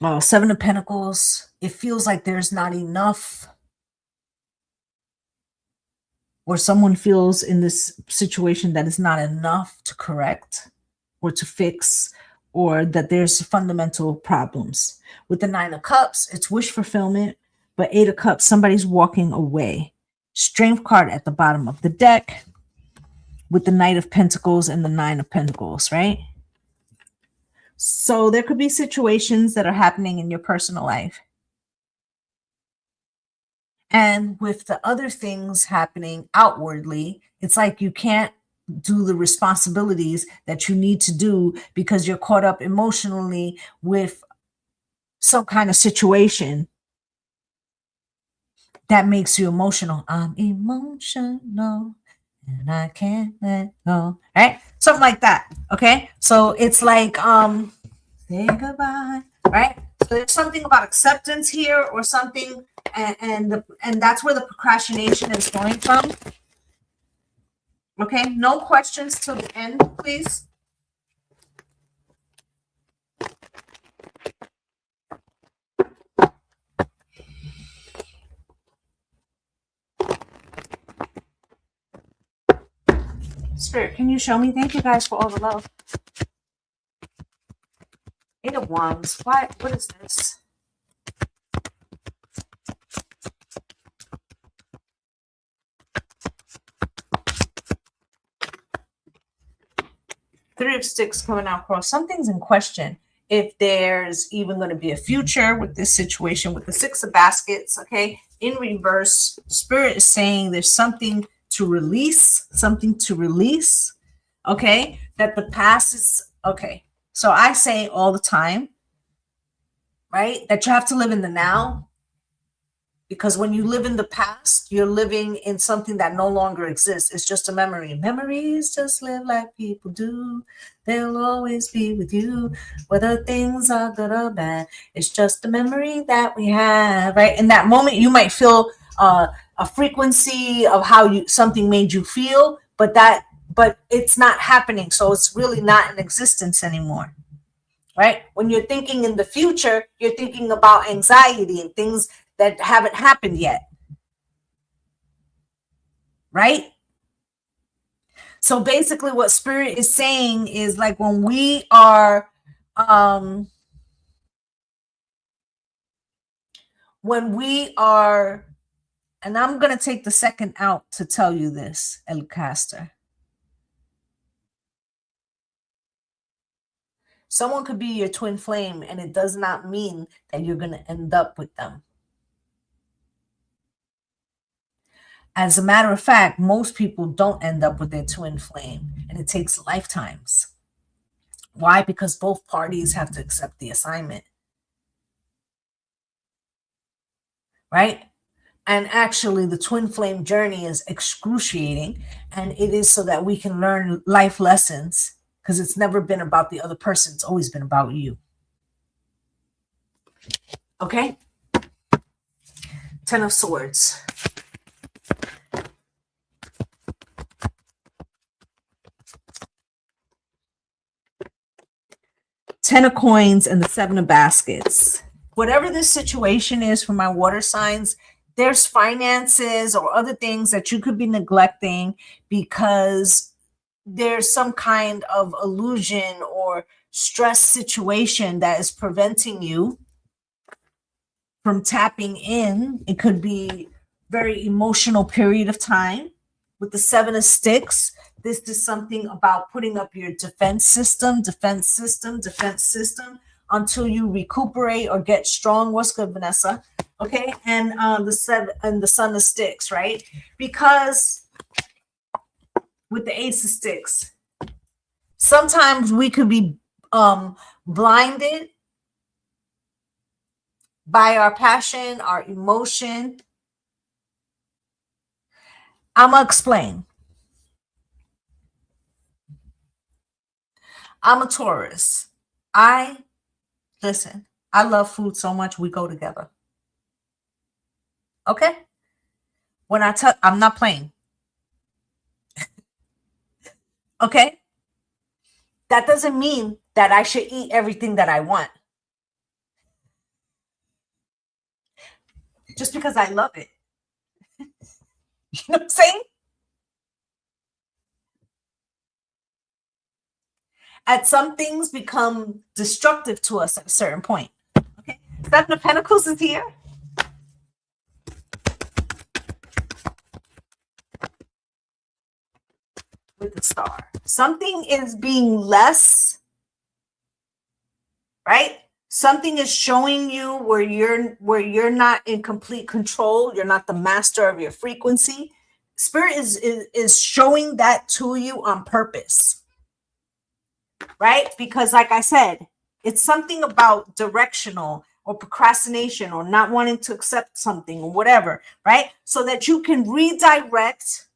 Oh, 7 of Pentacles. It feels like there's not enough, or someone feels in this situation that it's not enough to correct or to fix, or that there's fundamental problems. With the 9 of Cups, it's wish fulfillment, but 8 of Cups, somebody's walking away. Strength card at the bottom of the deck with the Knight of Pentacles and the 9 of Pentacles, right? So there could be situations that are happening in your personal life. And with the other things happening outwardly, it's like you can't do the responsibilities that you need to do because you're caught up emotionally with some kind of situation that makes you emotional. I'm emotional and I can't let go. Right? Something like that. Okay. So it's like, say goodbye. Right? So there's something about acceptance here, or something, and that's where the procrastination is going from. Okay. No questions till the end, please. Spirit, can you show me? Thank you guys for all the love. 8 of Wands. What is this? Three of Sticks coming out across. Something's in question. If there's even going to be a future with this situation with the 6 of Baskets, okay? In reverse, Spirit is saying there's something to release, okay? That the past is, okay. So I say all the time, right? That you have to live in the now. Because when you live in the past, you're living in something that no longer exists. It's just a memory. Memories just live like people do. They'll always be with you, whether things are good or bad. It's just a memory that we have, right? In that moment, you might feel a frequency of how something made you feel, but it's not happening. So it's really not in existence anymore, right? When you're thinking in the future, you're thinking about anxiety and things that haven't happened yet, right? So basically what Spirit is saying is, like, when we are and I'm going to take the second out to tell you this, El Caster. Someone could be your twin flame, and it does not mean that you're going to end up with them. As a matter of fact, most people don't end up with their twin flame, and it takes lifetimes. Why? Because both parties have to accept the assignment. Right? And actually, the twin flame journey is excruciating, and it is so that we can learn life lessons, because it's never been about the other person. It's always been about you. Okay? 10 of Swords. Ten of Coins and the 7 of Baskets. Whatever this situation is for my water signs, there's finances or other things that you could be neglecting because there's some kind of illusion or stress situation that is preventing you from tapping in. It could be very emotional period of time, with the 7 of sticks, this is something about putting up your defense system, until you recuperate or get strong. What's good, Vanessa? Okay, and the Son of Sticks, right? Because with the Ace of Sticks, sometimes we could be blinded by our passion, our emotion. I'm gonna explain. I'm a Taurus. Listen, I love food so much, we go together. Okay? When I'm not playing. Okay? That doesn't mean that I should eat everything that I want. Just because I love it. You know what I'm saying? Some things become destructive to us at a certain point. Okay? Seven of Pentacles is here. With the Star. Something is being less, right? Something is showing you where you're not in complete control. You're not the master of your frequency. Spirit is showing that to you on purpose, right? Because like I said, it's something about directional or procrastination or not wanting to accept something or whatever, right? So that you can redirect.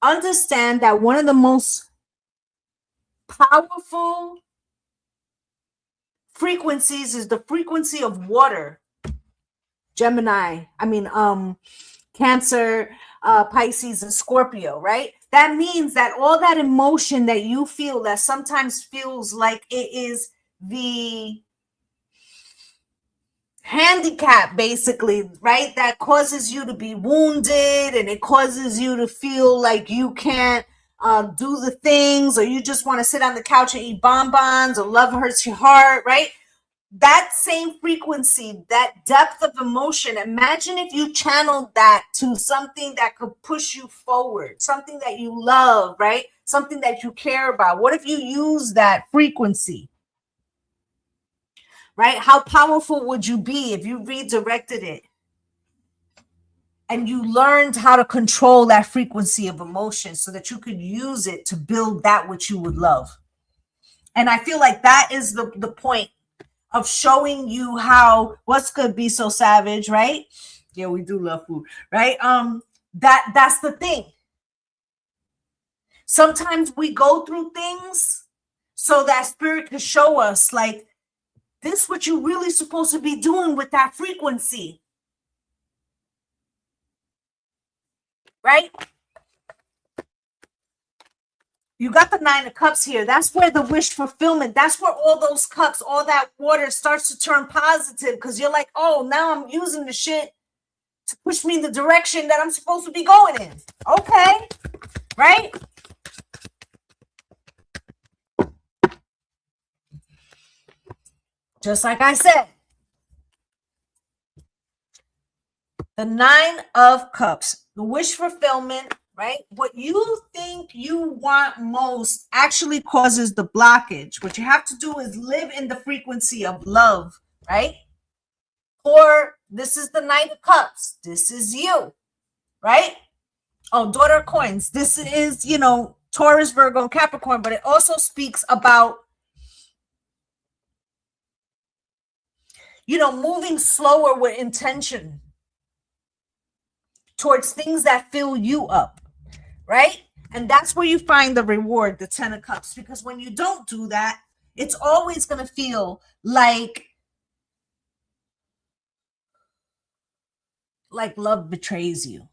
Understand that one of the most powerful frequencies is the frequency of water. Cancer, Pisces, and Scorpio, right? That means that all that emotion that you feel that sometimes feels like it is the handicap, basically, right? That causes you to be wounded and it causes you to feel like you can't do the things, or you just want to sit on the couch and eat bonbons, or love hurts your heart, right? That same frequency, that depth of emotion, imagine if you channeled that to something that could push you forward, something that you love, right? Something that you care about. What if you use that frequency, right? How powerful would you be if you redirected it and you learned how to control that frequency of emotion so that you could use it to build that which you would love? And I feel like that is the point of showing you how what's good, Be So Savage, right? Yeah, we do love food, right? That's the thing. Sometimes we go through things so that spirit can show us, like, this is what you're really supposed to be doing with that frequency, right? You got the 9 of Cups here. That's where the wish fulfillment, that's where all those cups, all that water starts to turn positive, because you're like, oh, now I'm using the shit to push me in the direction that I'm supposed to be going in. Okay, right? Just like I said, the 9 of Cups, the wish fulfillment, right? What you think you want most actually causes the blockage. What you have to do is live in the frequency of love, right? Or this is the 9 of Cups. This is you, right? Oh, Daughter of Coins. This is, Taurus, Virgo, and Capricorn, but it also speaks about, moving slower with intention towards things that fill you up, right? And that's where you find the reward, the 10 of Cups, because when you don't do that, it's always going to feel like love betrays you,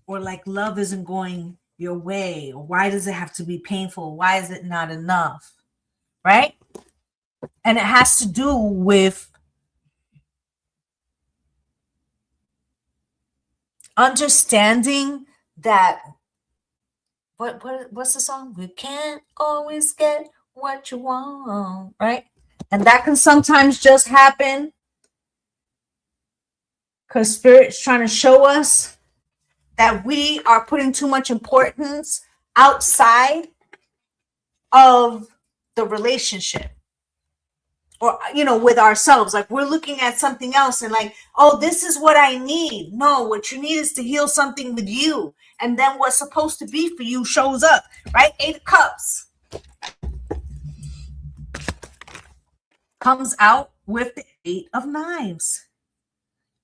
or like love isn't going your way, or why does it have to be painful? Why is it not enough, right? And it has to do with understanding that what's the song? We can't always get what you want, right? And that can sometimes just happen because Spirit's trying to show us that we are putting too much importance outside of the relationship, or with ourselves. Like, we're looking at something else and like, oh, this is what I need. No, what you need is to heal something with you, and then what's supposed to be for you shows up, right? 8 of Cups comes out with the 8 of Knives.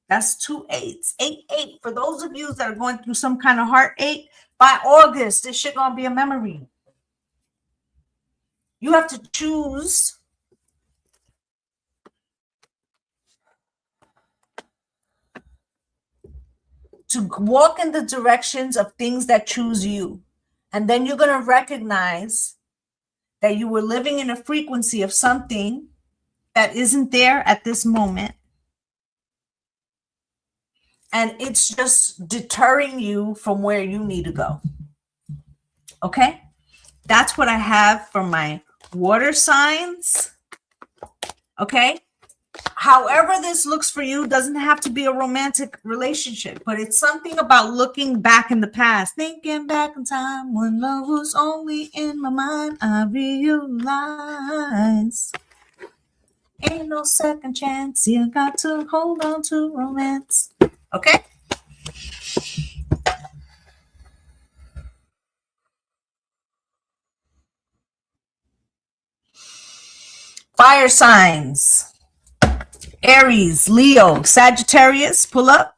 That's 2 8s. 8 8. For those of you that are going through some kind of heartache, by August, this shit gonna be a memory. You have to choose to walk in the directions of things that choose you. And then you're gonna recognize that you were living in a frequency of something that isn't there at this moment. And it's just deterring you from where you need to go. Okay? That's what I have for my water signs. Okay? However this looks for you, doesn't have to be a romantic relationship, but it's something about looking back in the past, thinking back in time when love was only in my mind. I realize ain't no second chance. You got to hold on to romance. Okay? Fire signs. Aries, Leo, Sagittarius, pull up.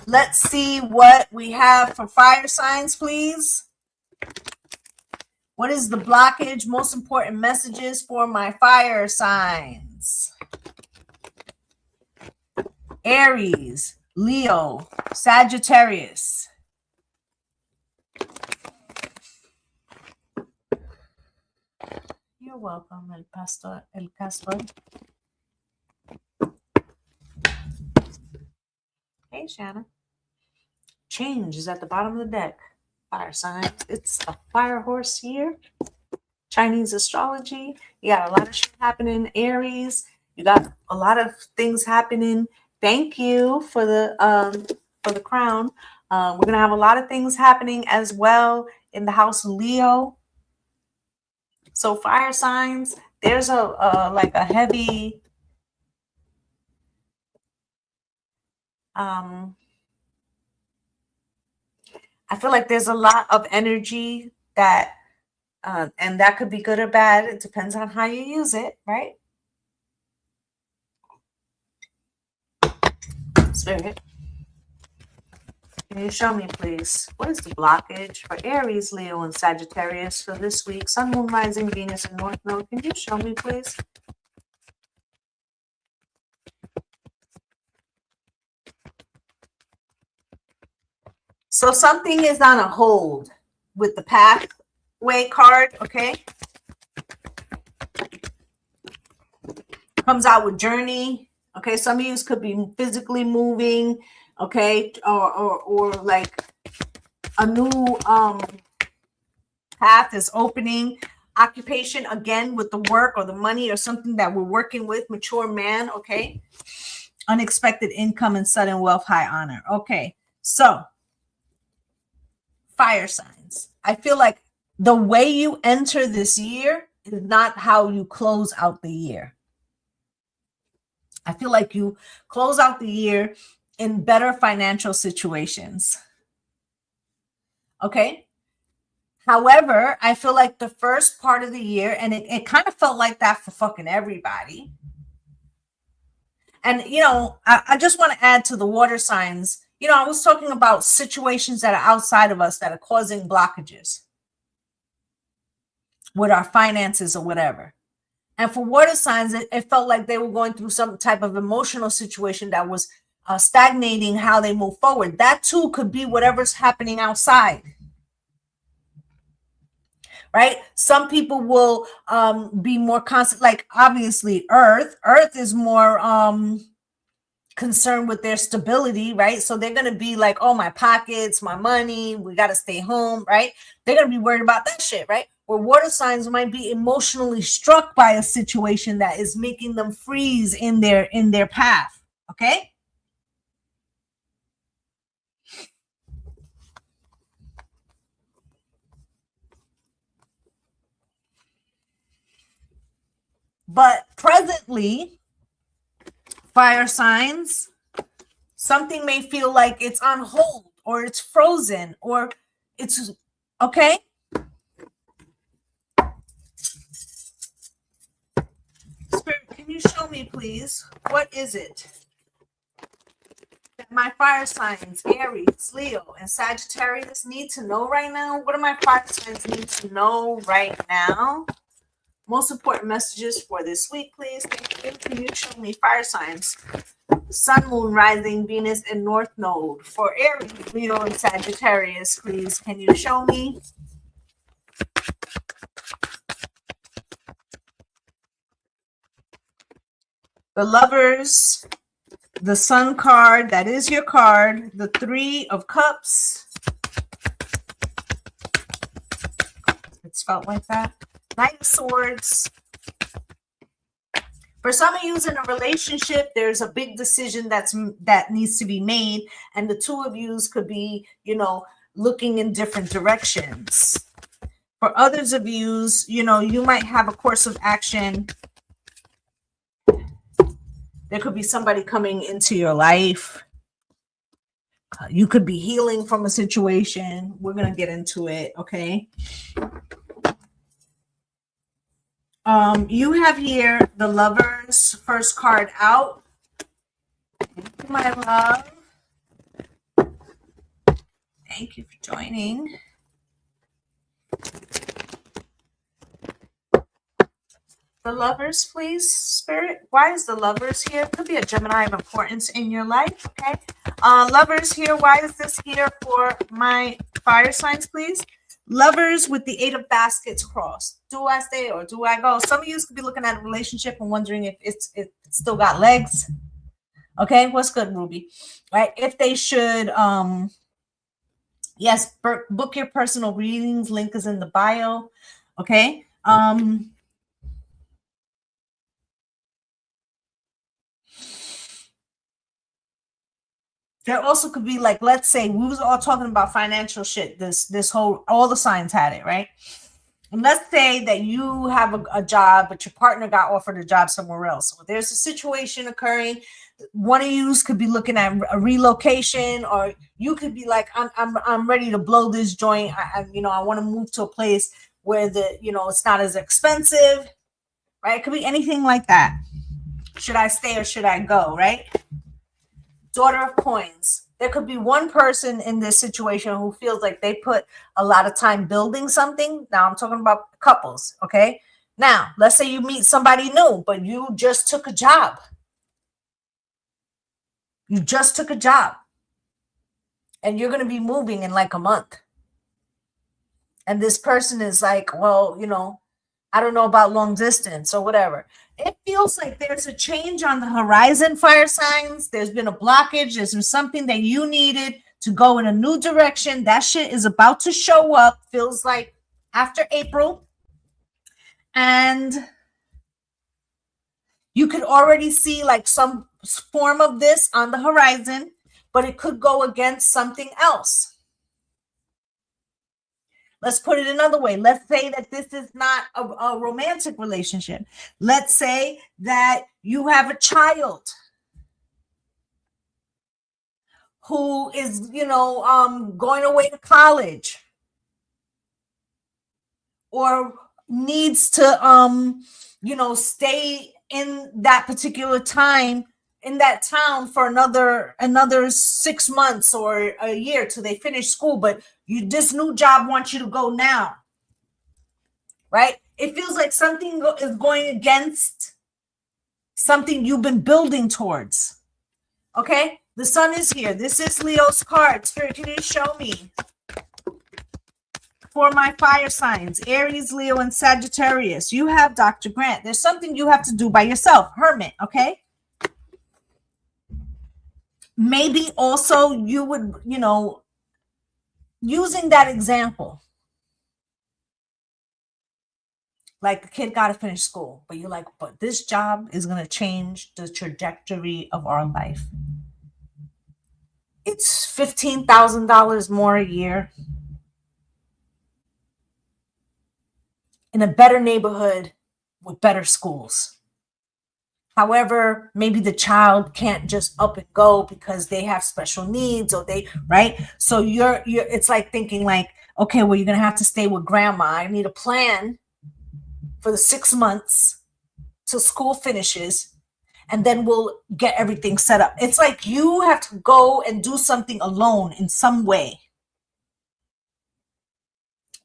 Let's see what we have for fire signs, please. What is the blockage? Most important messages for my fire signs. Aries, Leo, Sagittarius. You're welcome, El Castor. Hey, Shanna. Change is at the bottom of the deck. Fire signs. It's a fire horse year. Chinese astrology. You got a lot of shit happening in Aries. You got a lot of things happening. Thank you for the crown. We're gonna have a lot of things happening as well in the house of Leo. So fire signs, there's a like a heavy I feel like there's a lot of energy that and that could be good or bad. It depends on how you use it, right? Spirit, can you show me, please, what is the blockage for Aries, Leo, and Sagittarius for this week? Sun, Moon, Rising, Venus, and North Node. Can you show me, please? So something is on a hold with the pathway card, okay? Comes out with journey, okay? Some of you could be physically moving, okay? Or like a new path is opening. Occupation, again, with the work or the money or something that we're working with. Mature man, okay? Unexpected income and sudden wealth, high honor. Okay, so fire signs. I feel like the way you enter this year is not how you close out the year. I feel like you close out the year in better financial situations. Okay. However, I feel like the first part of the year, and it kind of felt like that for fucking everybody. And, I just want to add to the water signs. I was talking about situations that are outside of us that are causing blockages with our finances or whatever. And for water signs, it felt like they were going through some type of emotional situation that was stagnating how they move forward. That too could be whatever's happening outside. Right? Some people will be more constant, like obviously Earth is more concerned with their stability, right? So they're going to be like, oh, my pockets, my money, we got to stay home, right? They're going to be worried about that shit, right? Where water signs might be emotionally struck by a situation that is making them freeze in their path, okay? But presently, fire signs, something may feel like it's on hold or it's frozen or it's okay. Spirit, can you show me, please? What is it that my fire signs, Aries, Leo, and Sagittarius need to know right now? What do my fire signs need to know right now? Most important messages for this week, please. Thank you. Can you show me fire signs? Sun, Moon, Rising, Venus, and North Node. For Aries, Leo, and Sagittarius, please. Can you show me? The Lovers, the Sun card, that is your card. The Three of Cups. It's felt like that. Knight of Swords. For some of you in a relationship, there's a big decision that needs to be made, and the two of you could be, looking in different directions. For others of you, you might have a course of action. There could be somebody coming into your life. You could be healing from a situation. We're going to get into it, okay? You have here the Lovers, first card out. Thank you, my love. Thank you for joining. The Lovers, please, Spirit. Why is the Lovers here? It could be a Gemini of importance in your life, okay? Lovers here. Why is this here for my fire signs, please? Lovers with the 8 of baskets crossed. Do I stay or do I go? Some of you could be looking at a relationship and wondering if it's still got legs. Okay, what's good, Ruby? Right? If they should, yes, book your personal readings. Link is in the bio. Okay. There also could be like, let's say we was all talking about financial shit. This whole, all the signs had it, right? And let's say that you have a job, but your partner got offered a job somewhere else. So there's a situation occurring. One of you could be looking at a relocation, or you could be like, I'm ready to blow this joint. I want to move to a place where it's not as expensive, right? It could be anything like that. Should I stay or should I go, right? Daughter of Coins. There could be one person in this situation who feels like they put a lot of time building something. Now I'm talking about couples, okay? Now, let's say you meet somebody new, but you just took a job. You just took a job. And you're going to be moving in like a month. And this person is like, well, I don't know about long distance or whatever. It feels like there's a change on the horizon, fire signs. There's been a blockage. There's been something that you needed to go in a new direction. That shit is about to show up. Feels like after April. And you could already see like some form of this on the horizon, but it could go against something else. Let's put it another way. Let's say that this is not a romantic relationship. Let's say that you have a child who is, going away to college or needs to, stay in that particular time in that town for another 6 months or a year till they finish school, but this new job wants you to go now, right? It feels like something is going against something you've been building towards. Okay, the Sun is here. This is Leo's card. Spirit, can you show me for my fire signs, Aries, Leo, and Sagittarius? You have Dr. Grant. There's something you have to do by yourself, Hermit. Okay. Maybe also you would, using that example, like the kid got to finish school, but you're like, but this job is going to change the trajectory of our life. It's $15,000 more a year in a better neighborhood with better schools. However, maybe the child can't just up and go because they have special needs, or they, right? So you're it's like thinking like, okay, well, you're gonna have to stay with grandma. I need a plan for the 6 months till school finishes, and then we'll get everything set up. It's like you have to go and do something alone in some way.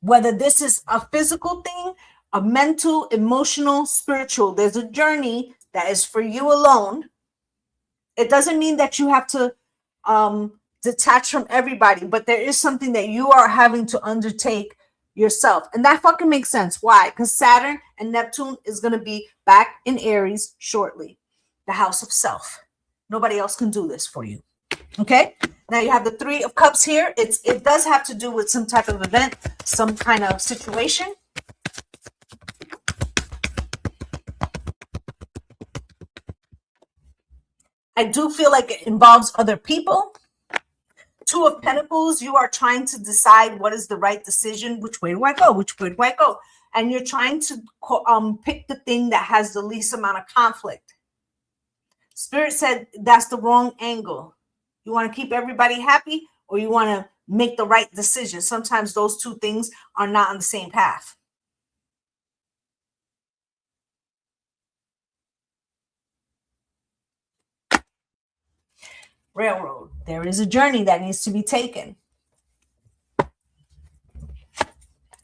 Whether this is a physical thing, a mental, emotional, spiritual, there's a journey that is for you alone. It doesn't mean that you have to detach from everybody, but there is something that you are having to undertake yourself. And that fucking makes sense. Why? Because Saturn and Neptune is going to be back in Aries shortly, the house of self. Nobody else can do this for you. Okay? Now you have the Three of Cups here. It does have to do with some type of event, some kind of situation. I do feel like it involves other people. Two of Pentacles, you are trying to decide what is the right decision. Which way do I go? Which way do I go? And you're trying to pick the thing that has the least amount of conflict. Spirit said that's the wrong angle. You want to keep everybody happy, or you want to make the right decision. Sometimes those two things are not on the same path. Railroad. There is a journey that needs to be taken.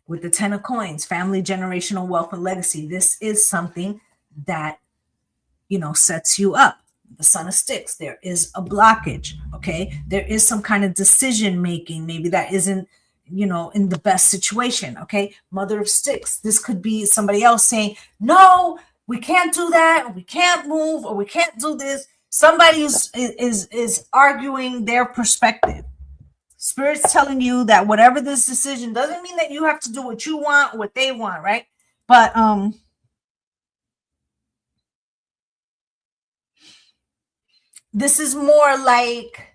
With the Ten of Coins, family, generational wealth, and legacy. This is something that, sets you up. The Son of Sticks, there is a blockage. Okay. There is some kind of decision making. Maybe that isn't, in the best situation. Okay. Mother of Sticks. This could be somebody else saying, no, we can't do that. Or we can't move, or we can't do this. Somebody is arguing their perspective. Spirit's telling you that whatever this decision doesn't mean that you have to do what you want, what they want, right? But this is more like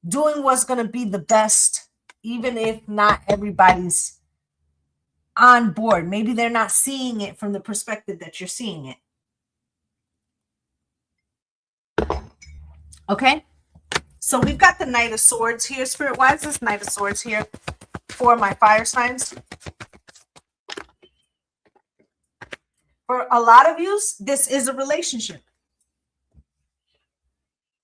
doing what's going to be the best, even if not everybody's on board. Maybe they're not seeing it from the perspective that you're seeing it. Okay? So we've got the Knight of Swords here. Spirit, why is this Knight of Swords here for my fire signs? For a lot of you, this is a relationship.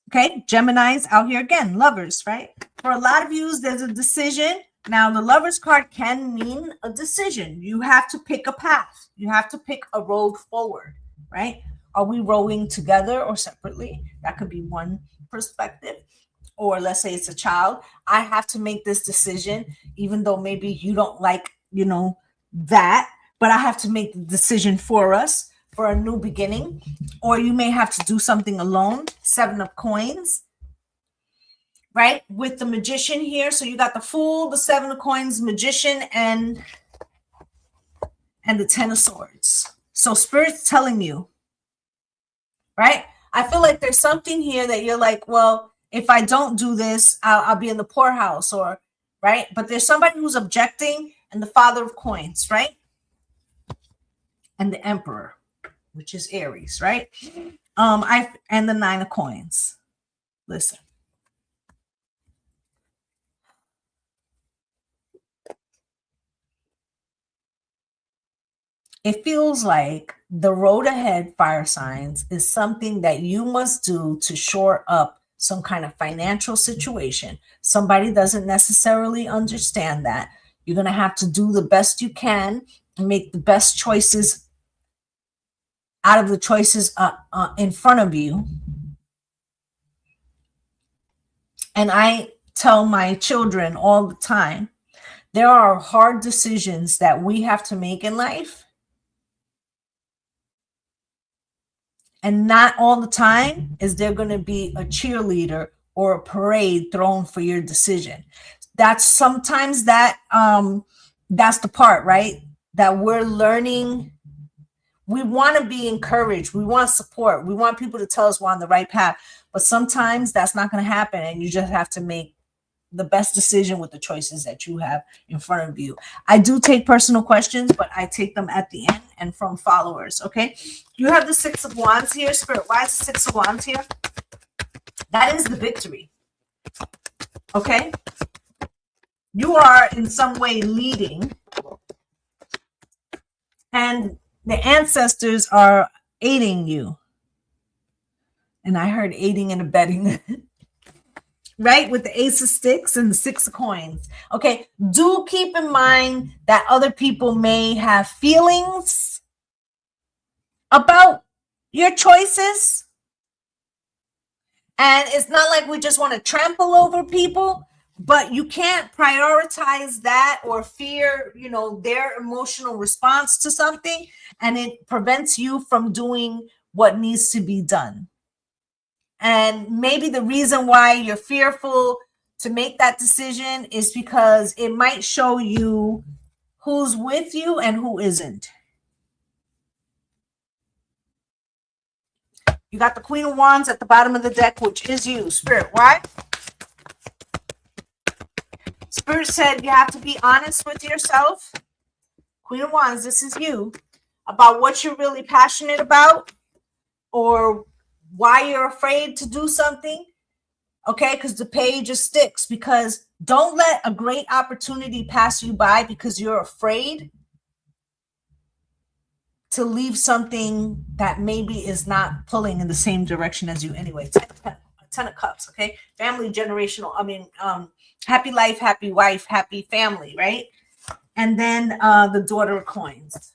Okay, Gemini's out here again, lovers, right? For a lot of you, there's a decision. Now, the Lovers card can mean a decision. You have to pick a path. You have to pick a road forward, right? Are we rowing together or separately? That could be one perspective. Or let's say it's a child. I have to make this decision, even though maybe you don't like, that, but I have to make the decision for us for a new beginning. Or you may have to do something alone. Seven of Coins, right? With the Magician here. So you got the Fool, the Seven of Coins, Magician, and the Ten of Swords. So Spirit's telling you, right? I feel like there's something here that you're like, well, if I don't do this, I'll be in the poorhouse, or, right? But there's somebody who's objecting, and the Father of Coins, right? And the Emperor, which is Aries, right? And the Nine of Coins. Listen. It feels like the road ahead, fire signs, is something that you must do to shore up some kind of financial situation. Somebody doesn't necessarily understand that. You're going to have to do the best you can and make the best choices out of the choices in front of you. And I tell my children all the time, there are hard decisions that we have to make in life. And not all the time is there going to be a cheerleader or a parade thrown for your decision. That's sometimes that's the part, right? That we're learning. We want to be encouraged. We want support. We want people to tell us we're on the right path. But sometimes that's not going to happen. And you just have to make the best decision with the choices that you have in front of you. I do take personal questions, but I take them at the end and from followers. Okay. You have the Six of Wands here. Spirit, why is the Six of Wands here? That is the victory. Okay. You are in some way leading, and the ancestors are aiding you. And I heard aiding and abetting, right? With the Ace of Sticks and the Six of Coins. Okay. Do keep in mind that other people may have feelings about your choices. And it's not like we just want to trample over people, but you can't prioritize that or fear, you know, their emotional response to something, and it prevents you from doing what needs to be done. And maybe the reason why you're fearful to make that decision is because it might show you who's with you and who isn't. You got the Queen of Wands at the bottom of the deck, which is you. Spirit, why? Spirit said you have to be honest with yourself. Queen of Wands, this is you. About what you're really passionate about or why you're afraid to do something. Okay, because the Page of Sticks. Because don't let a great opportunity pass you by because you're afraid to leave something that maybe is not pulling in the same direction as you anyway. Ten of Cups, okay? Family, generational, happy life, happy wife, happy family, right? And then the Daughter of Coins.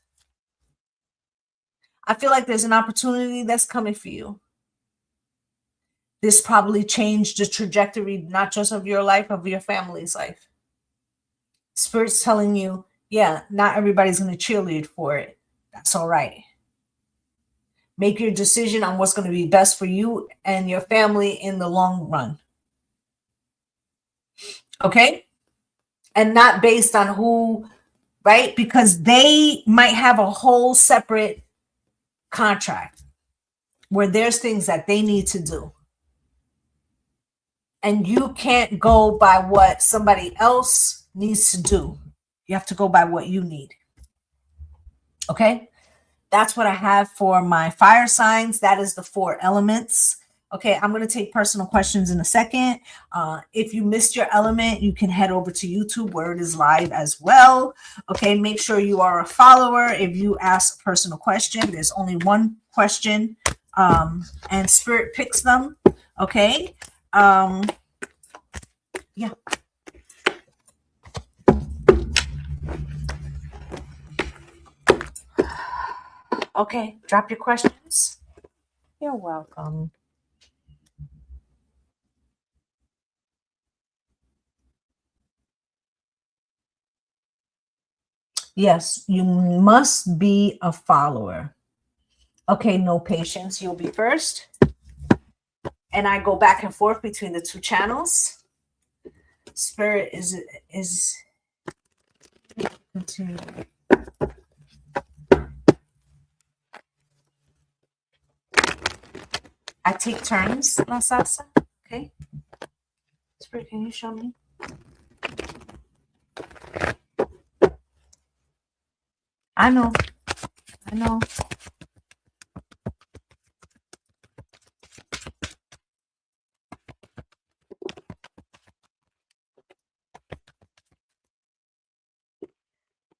I feel like there's an opportunity that's coming for you. This probably changed the trajectory, not just of your life, of your family's life. Spirit's telling you, yeah, not everybody's going to cheerlead for it. That's all right. Make your decision on what's going to be best for you and your family in the long run. Okay? And not based on who, right? Because they might have a whole separate contract where there's things that they need to do. And you can't go by what somebody else needs to do. You have to go by what you need. Okay? That's what I have for my fire signs. That is the 4 elements. Okay, I'm going to take personal questions in a second. If you missed your element, you can head over to YouTube where it is live as well. Okay, make sure you are a follower. If you ask a personal question, there's only one question, and Spirit picks them. Okay. Yeah. Okay, drop your questions. You're welcome. Yes, you must be a follower. Okay, no patience. You'll be first. And I go back and forth between the 2 channels. Spirit is continue. I take turns, La Salsa. Okay. Spirit, can you show me? I know.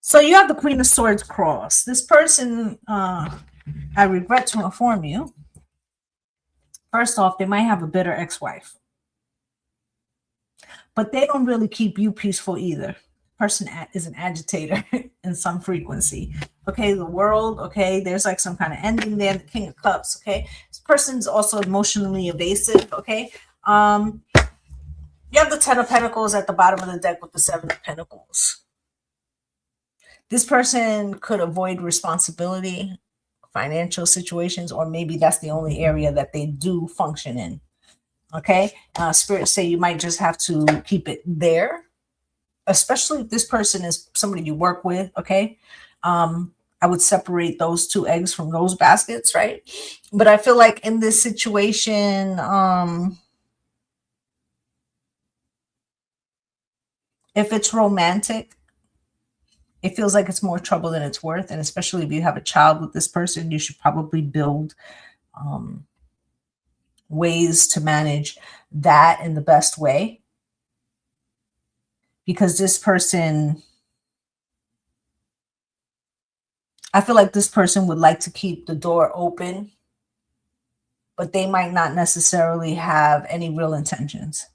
So you have the Queen of Swords cross. This person, I regret to inform you. First off, they might have a bitter ex-wife. But they don't really keep you peaceful either. Person is an agitator in some frequency. Okay, the World, okay, there's like some kind of ending there. The King of Cups, okay. This person's also emotionally evasive, okay. You have the 10 of Pentacles at the bottom of the deck with the 7 of Pentacles. This person could avoid responsibility, financial situations, or maybe that's the only area that they do function in. Okay, Spirit say you might just have to keep it there, especially if this person is somebody you work with. Okay, I would separate those 2 eggs from those baskets, right? But I feel like in this situation, If it's romantic, it feels like it's more trouble than it's worth. And especially if you have a child with this person, you should probably build ways to manage that in the best way. Because this person, I feel like this person would like to keep the door open, but they might not necessarily have any real intentions.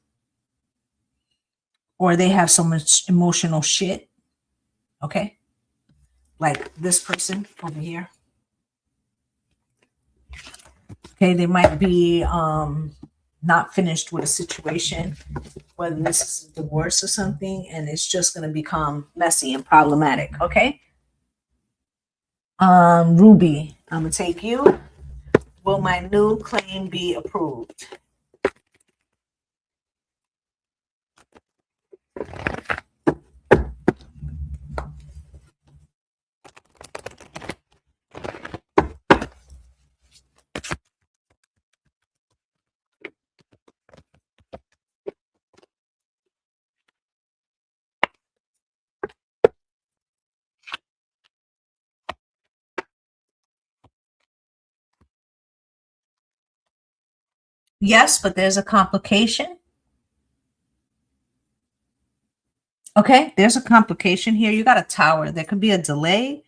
Or they have so much emotional shit. Okay. Like this person over here. Okay, they might be not finished with a situation, whether this is a divorce or something, and it's just going to become messy and problematic. Okay. Ruby, I'm gonna take you. Will my new claim be approved? Yes, but there's a complication. Okay, there's a complication here. You got a tower. There could be a delay.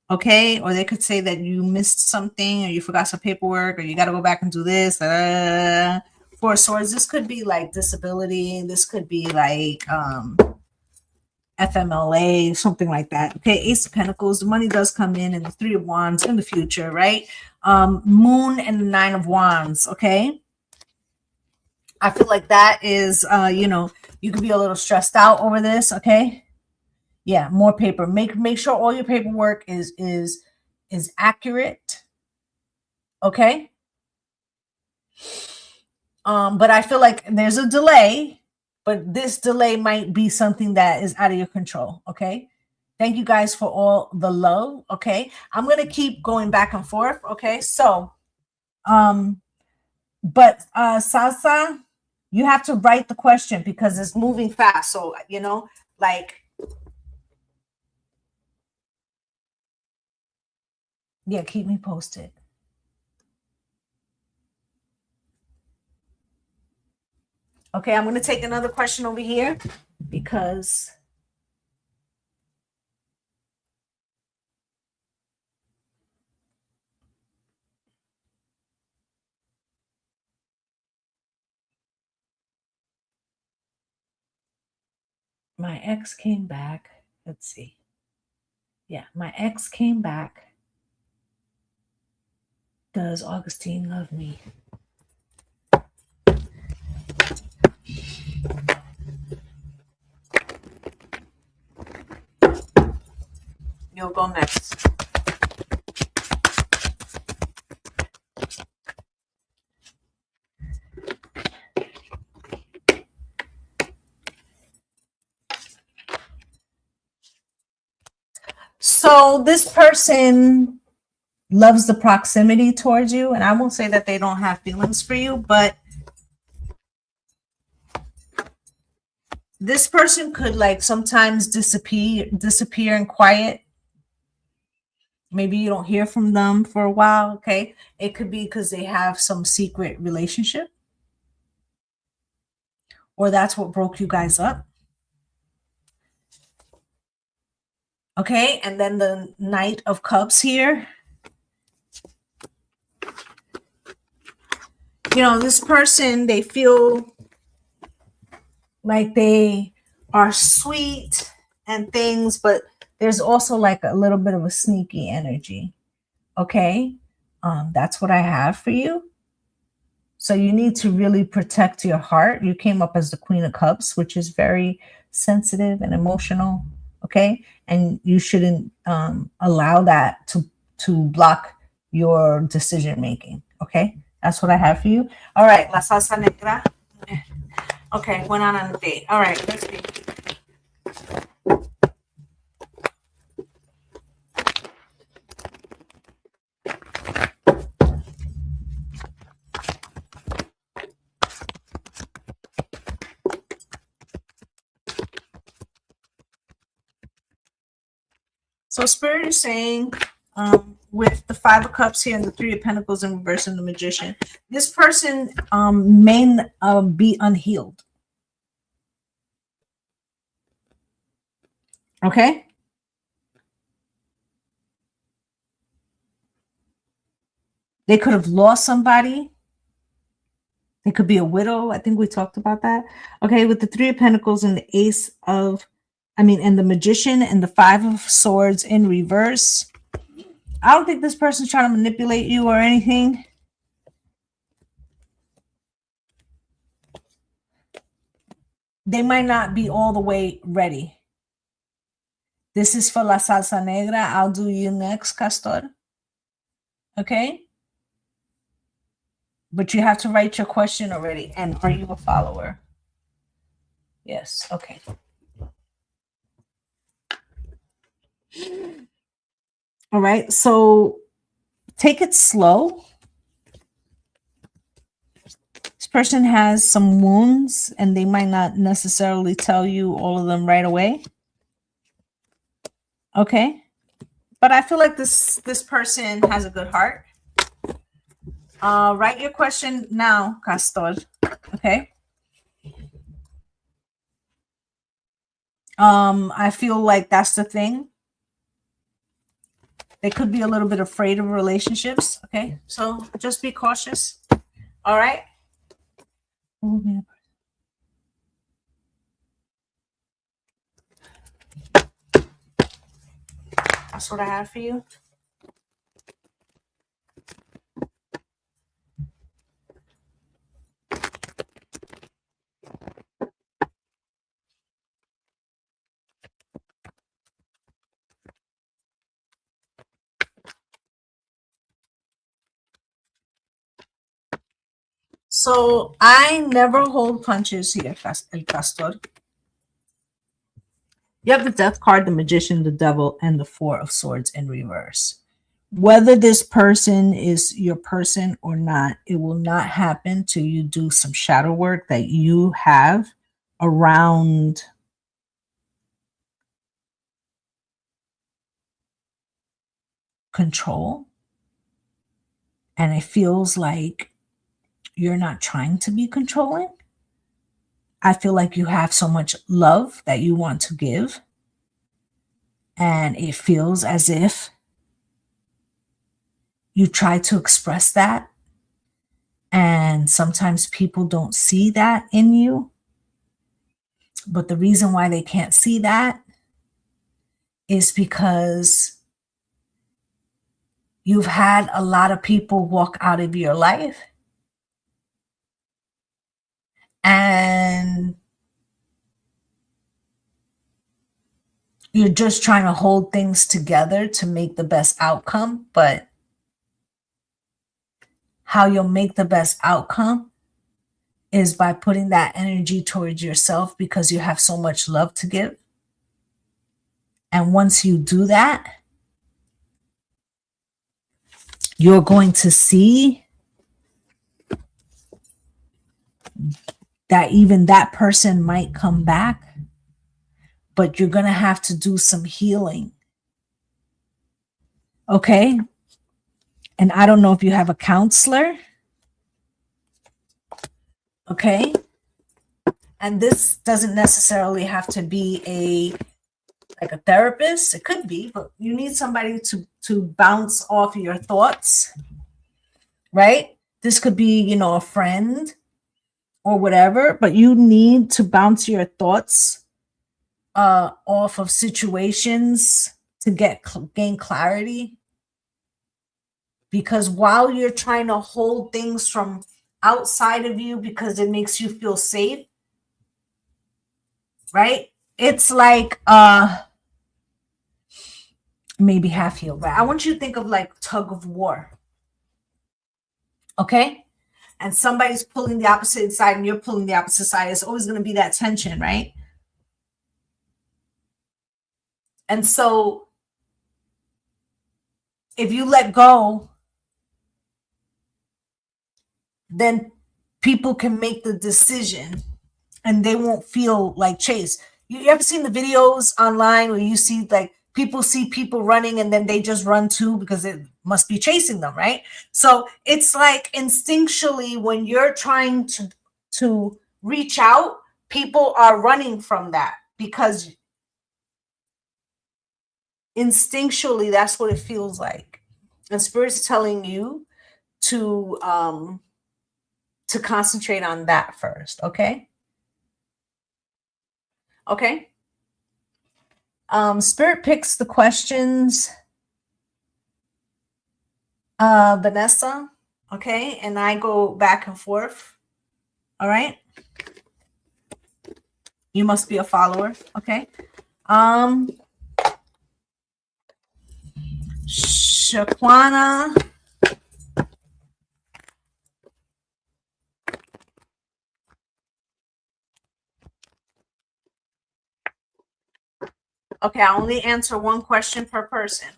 Okay, or they could say that you missed something, or you forgot some paperwork, or you got to go back and do this. Four of Swords. This could be like disability. This could be like FMLA, something like that. Okay, Ace of Pentacles. The money does come in, and the Three of Wands in the future, right? Moon and the Nine of Wands. Okay, I feel like that is, you could be a little stressed out over this. Okay. Yeah, more paper. Make sure all your paperwork is accurate. Okay. But I feel like there's a delay, but this delay might be something that is out of your control. Okay. Thank you guys for all the love. Okay. I'm gonna keep going back and forth. Okay. So but Salsa, you have to write the question because it's moving fast. So like, yeah, keep me posted. Okay, I'm going to take another question over here because my ex came back. Let's see. Yeah, my ex came back. Does Augustine love me? You'll go next. So this person loves the proximity towards you, and I won't say that they don't have feelings for you, but this person could like sometimes disappear in quiet. Maybe you don't hear from them for a while. Okay, it could be because they have some secret relationship, or that's what broke you guys up. Okay, and then the Knight of Cups here. This person, they feel like they are sweet and things, but there's also like a little bit of a sneaky energy. Okay, that's what I have for you. So you need to really protect your heart. You came up as the Queen of Cups, which is very sensitive and emotional. Okay, and you shouldn't allow that to block your decision making. Okay, that's what I have for you. All right, la salsa negra. Okay, went on a date. All right, let's see. So Spirit is saying, with the Five of Cups here and the Three of Pentacles in reverse and the Magician, this person may be unhealed. Okay? They could have lost somebody. They could be a widow. I think we talked about that. Okay, with the Three of Pentacles and the Ace of, and the Magician and the Five of Swords in reverse. I don't think this person's trying to manipulate you or anything. They might not be all the way ready. This is for La Salsa Negra. I'll do you next, Castor. Okay? But you have to write your question already. And are you a follower? Yes. Okay. All right. So take it slow. This person has some wounds and they might not necessarily tell you all of them right away. Okay. But I feel like this person has a good heart. Write your question now, Castor. Okay. I feel like that's the thing. They could be a little bit afraid of relationships. Okay. So just be cautious. All right. That's what I have for you. So I never hold punches here, El Castor. You have the Death card, the Magician, the Devil, and the Four of Swords in reverse. Whether this person is your person or not, it will not happen till you do some shadow work that you have around control. And it feels like you're not trying to be controlling. I feel like you have so much love that you want to give. And it feels as if you try to express that. And sometimes people don't see that in you. But the reason why they can't see that is because you've had a lot of people walk out of your life. And you're just trying to hold things together to make the best outcome. But how you'll make the best outcome is by putting that energy towards yourself because you have so much love to give. And once you do that, you're going to see that even that person might come back, but you're going to have to do some healing. Okay? And I don't know if you have a counselor. Okay? And this doesn't necessarily have to be a therapist. It could be, but you need somebody to bounce off your thoughts, right? This could be, a friend or whatever, but you need to bounce your thoughts off of situations to gain clarity. Because while you're trying to hold things from outside of you because it makes you feel safe, right? It's like maybe half healed, right? I want you to think of like tug of war. Okay? And somebody's pulling the opposite side and you're pulling the opposite side. It's always going to be that tension, right? And so if you let go, then people can make the decision and they won't feel like chased. You ever seen the videos online where you see like people see people running and then they just run too because it must be chasing them, right? So it's like instinctually when you're trying to reach out, people are running from that because instinctually that's what it feels like. And spirit's telling you to concentrate on that first, okay? Okay. Spirit picks the questions, Vanessa, okay, and I go back and forth. All right. You must be a follower, okay? Shaquana. Okay, I only answer one question per person.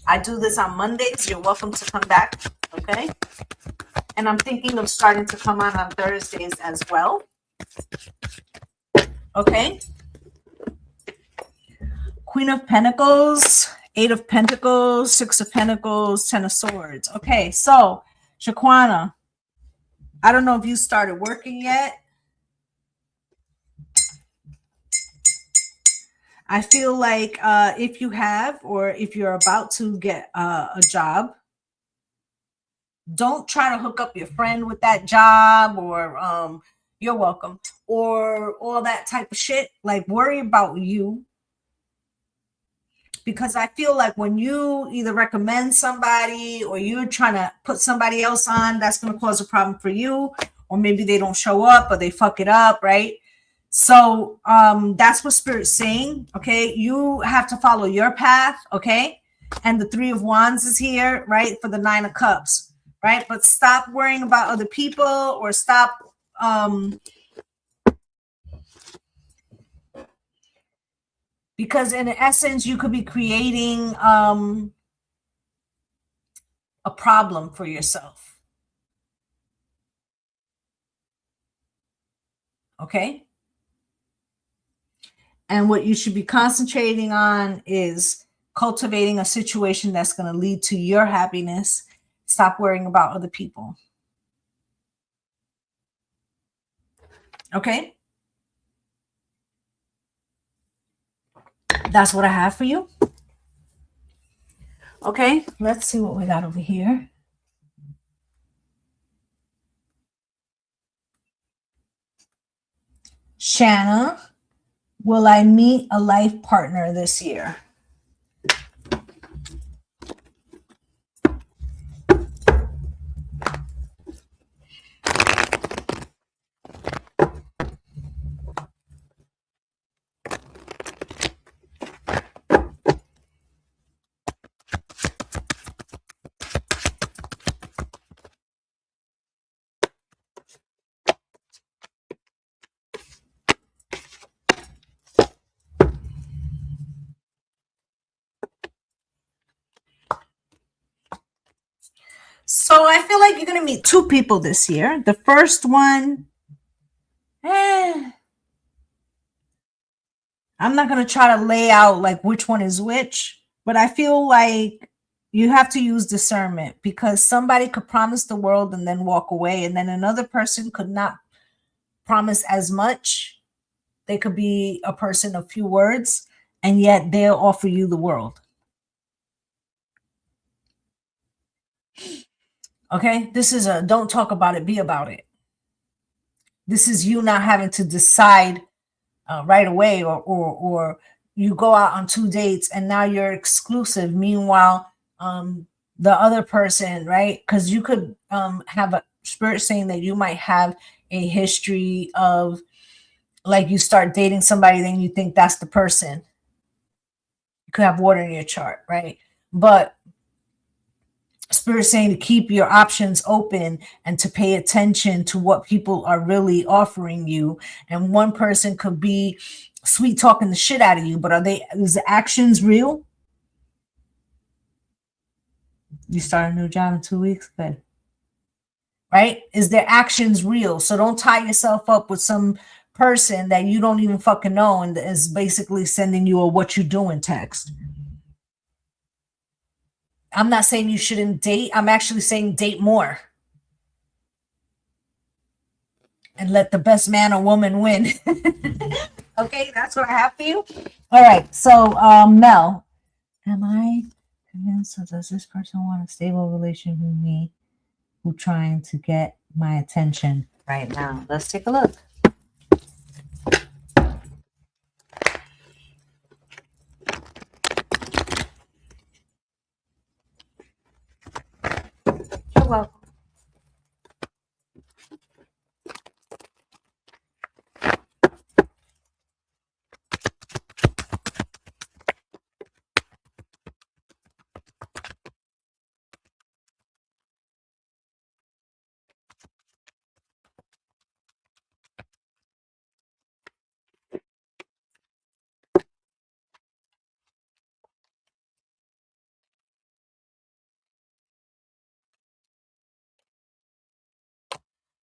I do this on Mondays. You're welcome to come back, okay? And I'm thinking of starting to come on Thursdays as well. Okay. Queen of Pentacles, Eight of Pentacles, Six of Pentacles, Ten of Swords. Okay, so Shaquana, I don't know if you started working yet. I feel like if you have, or if you're about to get a job, don't try to hook up your friend with that job, or you're welcome, or all that type of shit. Like, worry about you. Because I feel like when you either recommend somebody or you're trying to put somebody else on, that's going to cause a problem for you. Or maybe they don't show up or they fuck it up, right? So that's what Spirit's saying, okay? You have to follow your path, okay? And the Three of Wands is here, right? For the Nine of Cups, right? But stop worrying about other people, or stop because in essence, you could be creating a problem for yourself. Okay? And what you should be concentrating on is cultivating a situation that's going to lead to your happiness. Stop worrying about other people. Okay? That's what I have for you. Okay, let's see what we got over here. Shanna, will I meet a life partner this year? So I feel like you're going to meet two people this year. The first one, I'm not going to try to lay out like which one is which, but I feel like you have to use discernment, because somebody could promise the world and then walk away, and then another person could not promise as much. They could be a person of few words, and yet they'll offer you the world. Okay, this is a don't talk about it, be about it. This is you not having to decide right away, or you go out on 2 dates and now you're exclusive. Meanwhile, the other person, right? Because you could have a spirit saying that you might have a history of, like, you start dating somebody, then you think that's the person. You could have water in your chart, right? But Spirit saying to keep your options open and to pay attention to what people are really offering you. And one person could be sweet talking the shit out of you, but is the actions real? You start a new job in 2 weeks? Good. Right? Is their actions real? So don't tie yourself up with some person that you don't even fucking know and is basically sending you a what you doing text. I'm not saying you shouldn't date. I'm actually saying date more. And let the best man or woman win. Okay, that's what I have for you. All right. So, Mel, am I convinced? So does this person want a stable relationship with me who trying to get my attention right now? Let's take a look. You're welcome.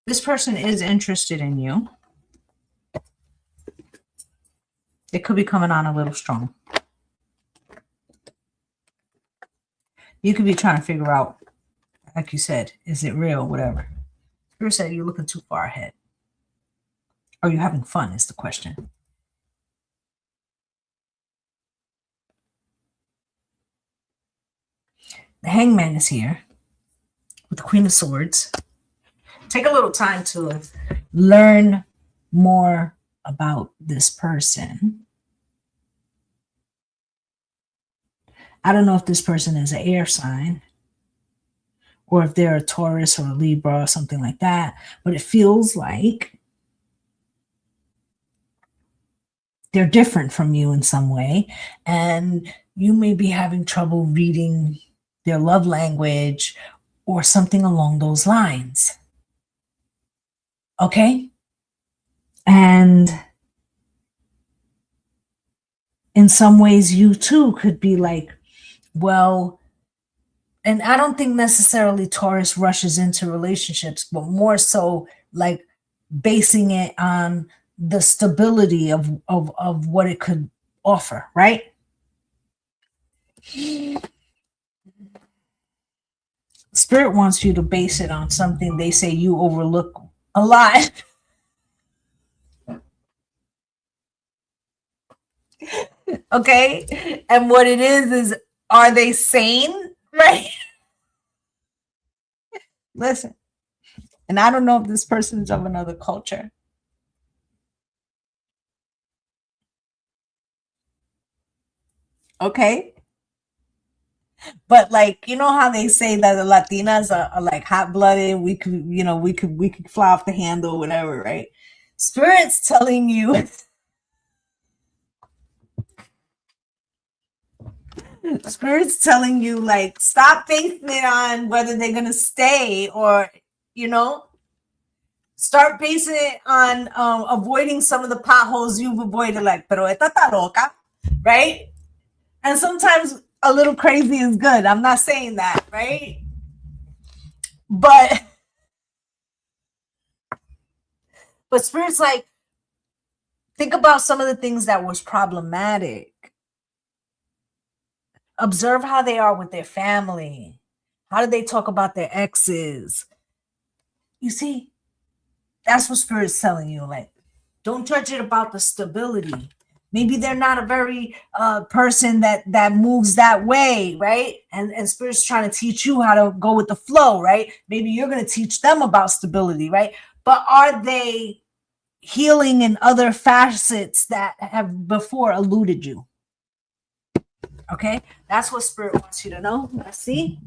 This person is interested in you. It could be coming on a little strong. You could be trying to figure out, like you said, is it real, whatever. Spirit said you're looking too far ahead. Are you having fun is the question. The Hangman is here with the Queen of Swords. Take a little time to learn more about this person. I don't know if this person is an air sign or if they're a Taurus or a Libra or something like that, but it feels like they're different from you in some way, and you may be having trouble reading their love language or something along those lines. Okay? And in some ways, you too could be like, well, and I don't think necessarily Taurus rushes into relationships, but more so like basing it on the stability of what it could offer, right? Spirit wants you to base it on something they say you overlook a lot. Okay? And what it is are they sane? Right? Listen, and I don't know if this person's of another culture. Okay? But like, you know how they say that the Latinas are like hot blooded, we could, we could fly off the handle, whatever, right? Spirit's telling you Spirit's telling you like stop basing it on whether they're gonna stay or you know start basing it on avoiding some of the potholes you've avoided, like pero esta está loca, right? And sometimes a little crazy is good. I'm not saying that, right? But Spirit's like, think about some of the things that was problematic. Observe how they are with their family. How do they talk about their exes? You see, that's what Spirit's telling you. Like, don't judge it about the stability. Maybe they're not a very person that moves that way, right? And Spirit's trying to teach you how to go with the flow, right? Maybe you're going to teach them about stability, right? But are they healing in other facets that have before eluded you? Okay, that's what Spirit wants you to know. Let's see.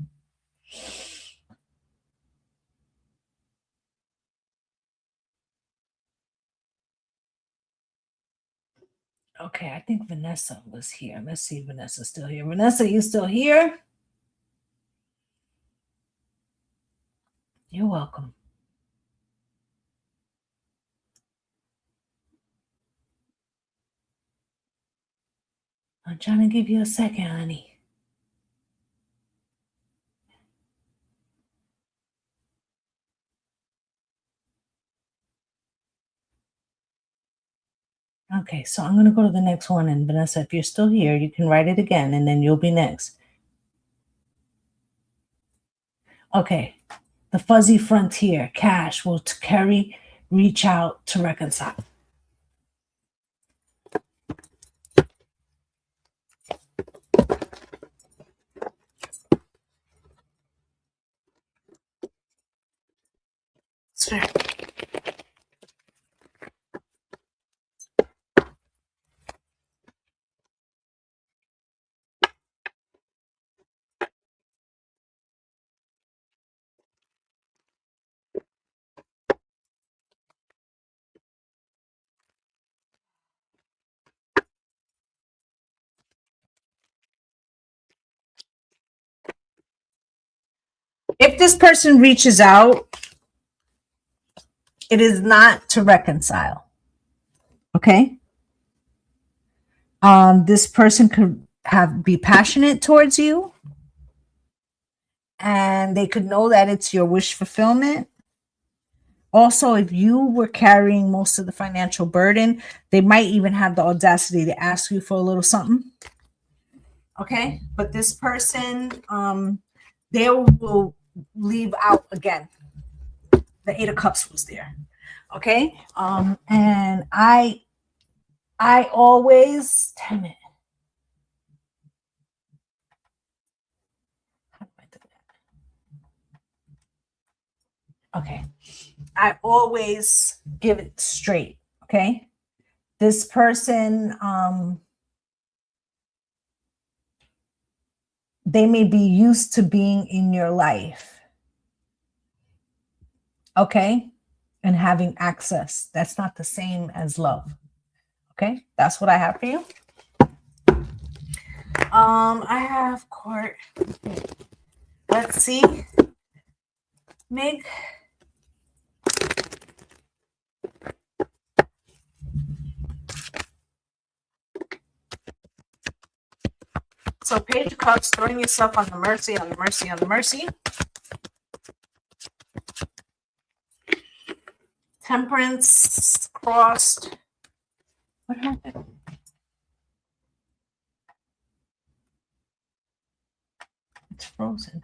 Okay, I think Vanessa was here. Let's see if Vanessa's still here. Vanessa, you still here? You're welcome. I'm trying to give you a second, honey. Okay, so I'm going to go to the next one. And Vanessa, if you're still here, you can write it again and then you'll be next. Okay, the fuzzy frontier, cash will carry, reach out to reconcile. It's fair. If this person reaches out, it is not to reconcile. Okay? This person could be passionate towards you, and they could know that it's your wish fulfillment. Also, if you were carrying most of the financial burden, they might even have the audacity to ask you for a little something. Okay? But this person, they will leave out again. The Eight of Cups was there. Okay? And I always, damn it. How do I do that? Okay. I always give it straight. Okay. This person, they may be used to being in your life. Okay. And having access. That's not the same as love. Okay. That's what I have for you. I have court. Let's see. Meg. So Page of Cups, throwing yourself on the mercy, on the mercy, on the mercy. Temperance crossed. What happened? It's frozen.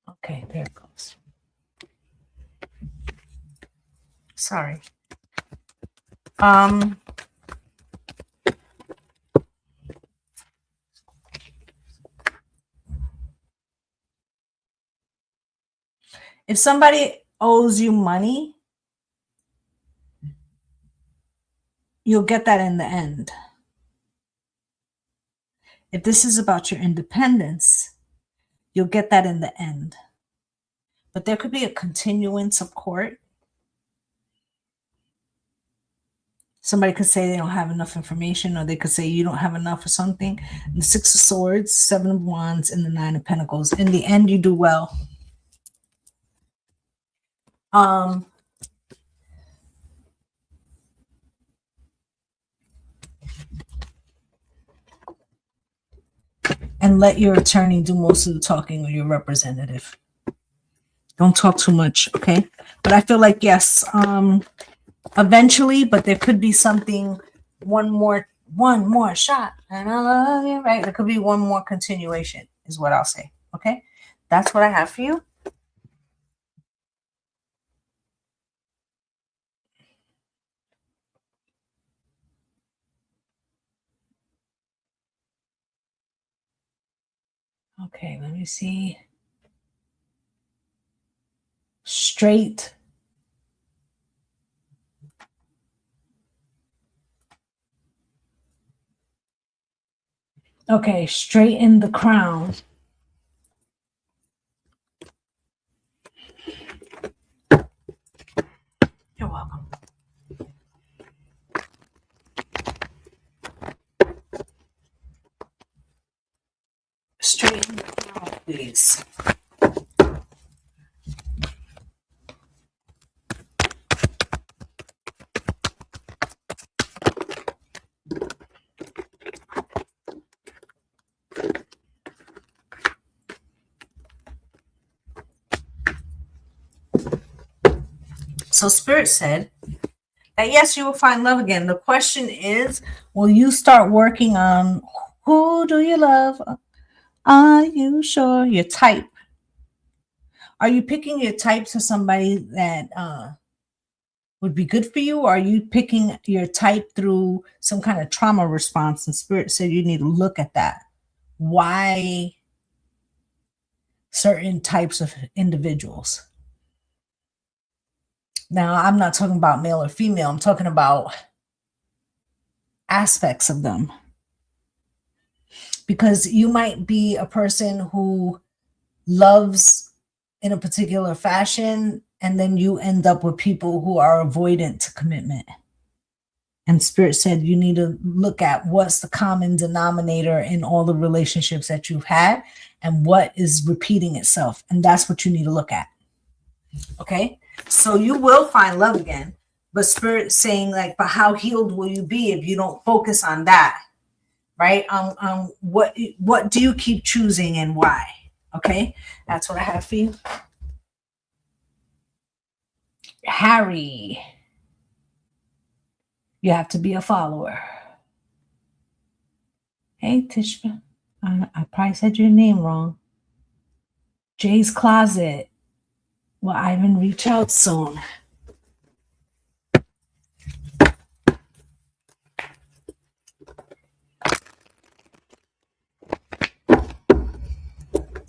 Okay, there it goes. Sorry. If somebody owes you money, you'll get that in the end. If this is about your independence, you'll get that in the end. But there could be a continuance of court. Somebody could say they don't have enough information, or they could say you don't have enough or something. The Six of Swords, Seven of Wands, and the Nine of Pentacles. In the end, you do well. And let your attorney do most of the talking, or your representative. Don't talk too much, okay? But I feel like, yes, eventually, but there could be something, one more shot, and I love you, right? There could be one more continuation, is what I'll say, okay? That's what I have for you. Okay, let me see. Straight. Okay, straighten the crown. You're welcome. Straighten the crown, please. So Spirit said that yes, you will find love again. The question is, will you start working on who do you love? Are you sure? Your type. Are you picking your type to somebody that would be good for you? Or are you picking your type through some kind of trauma response? And Spirit said you need to look at that. Why certain types of individuals? Now, I'm not talking about male or female. I'm talking about aspects of them. Because you might be a person who loves in a particular fashion, and then you end up with people who are avoidant to commitment. And Spirit said you need to look at what's the common denominator in all the relationships that you've had and what is repeating itself. And that's what you need to look at. Okay? So you will find love again. But Spirit saying, like, but how healed will you be if you don't focus on that? Right? What do you keep choosing and why? Okay? That's what I have for you. Harry. You have to be a follower. Hey, Tishma. I probably said your name wrong. Jay's Closet. Will Ivan reach out soon?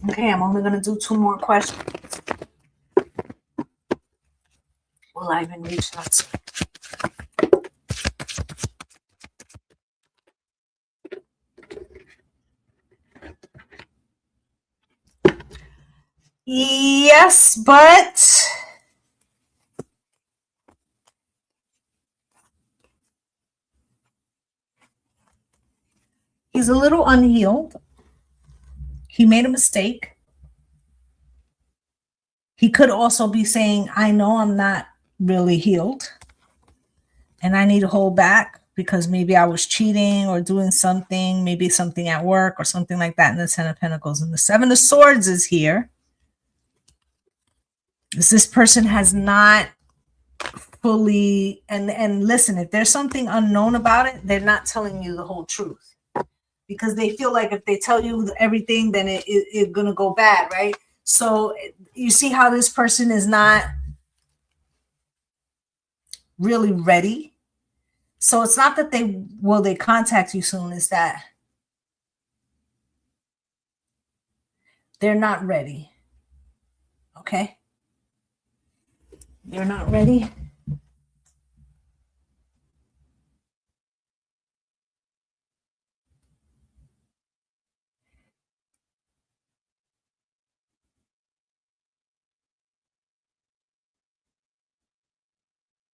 Okay, I'm only going to do 2 more questions. Will Ivan reach out soon? Yes, but he's a little unhealed. He made a mistake. He could also be saying, I know I'm not really healed and I need to hold back because maybe I was cheating or doing something, maybe something at work or something like that in the 10 of Pentacles. And the 7 of Swords is here. This person has not fully, and listen, if there's something unknown about it, they're not telling you the whole truth because they feel like if they tell you everything, then it's going to go bad, right? So you see how this person is not really ready. So it's not that they contact you soon, it's that they're not ready. Okay? They're not ready.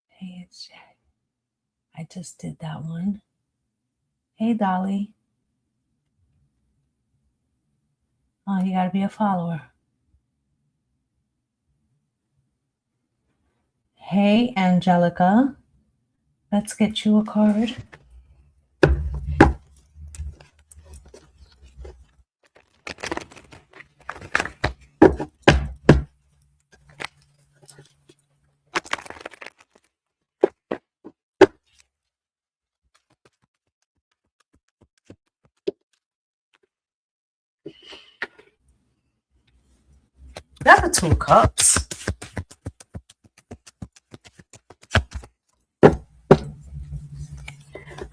Hey, it's Jack. I just did that one. Hey, Dolly. Oh, you got to be a follower. Hey, Angelica. Let's get you a card. Got the 2 of Cups.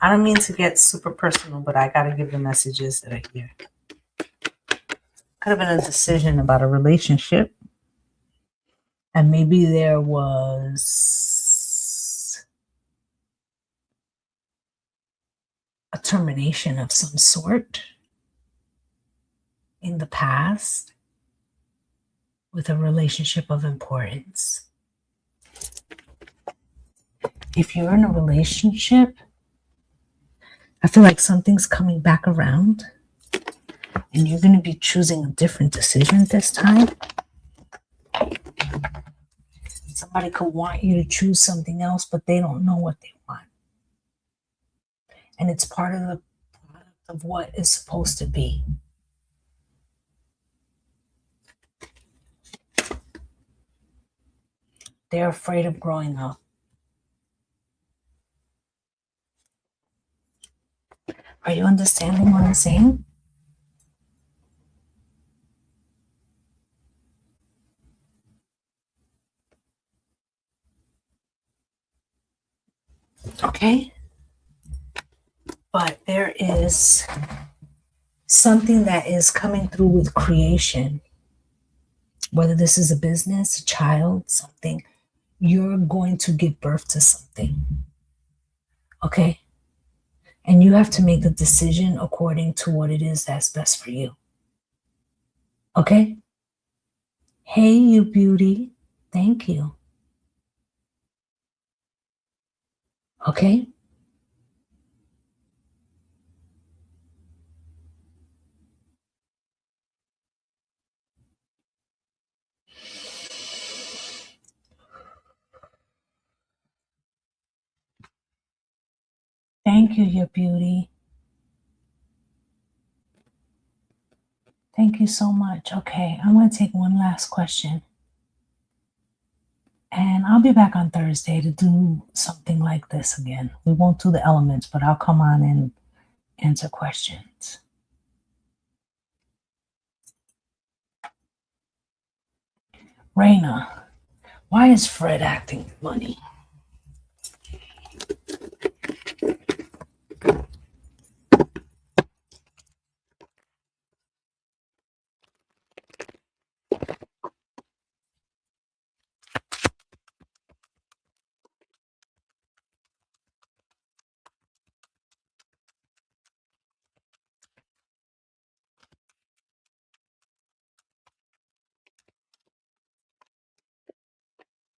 I don't mean to get super personal, but I got to give the messages that are here. Could have been a decision about a relationship. And maybe there was a termination of some sort in the past with a relationship of importance. If you're in a relationship, I feel like something's coming back around and you're going to be choosing a different decision this time. Somebody could want you to choose something else, but they don't know what they want. And it's part of the product of what is supposed to be. They're afraid of growing up. Are you understanding what I'm saying? Okay? But there is something that is coming through with creation. Whether this is a business, a child, something, you're going to give birth to something. Okay? And you have to make the decision according to what it is that's best for you. Okay? Hey, you beauty. Thank you. Okay? Thank you, your beauty. Thank you so much. Okay, I'm going to take one last question. And I'll be back on Thursday to do something like this again. We won't do the elements, but I'll come on and answer questions. Raina, why is Fred acting funny?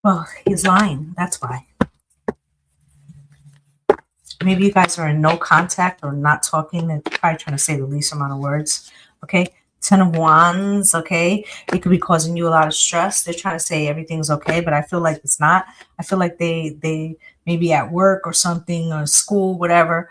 Well, he's lying. That's why. Maybe you guys are in no contact or not talking. They're probably trying to say the least amount of words. Okay. 10 of Wands. Okay. It could be causing you a lot of stress. They're trying to say everything's okay, but I feel like it's not. I feel like they maybe at work or something or school, whatever.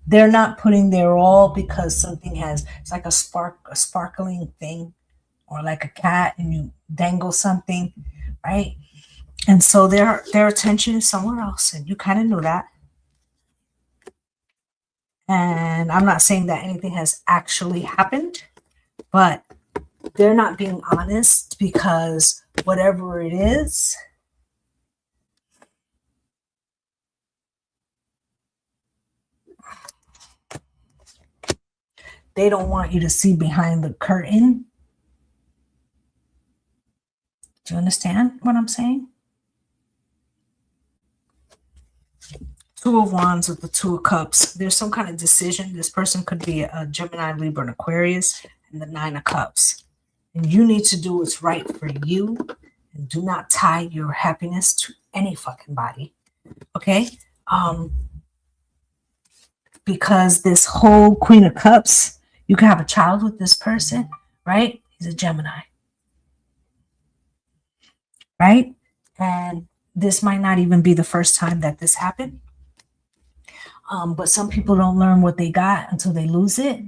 They're not putting their all because something has, it's like a sparkling thing, or like a cat and you dangle something, right? And so their attention is somewhere else, and you kind of knew that. And I'm not saying that anything has actually happened, but they're not being honest because whatever it is, they don't want you to see behind the curtain. Do you understand what I'm saying? Two of Wands with the Two of Cups. There's some kind of decision. This person could be a Gemini, Libra, and Aquarius, and the Nine of Cups. And you need to do what's right for you, and do not tie your happiness to any fucking body. Okay? Because this whole Queen of Cups, you can have a child with this person, right? He's a Gemini. Right? And this might not even be the first time that this happened. But some people don't learn what they got until they lose it.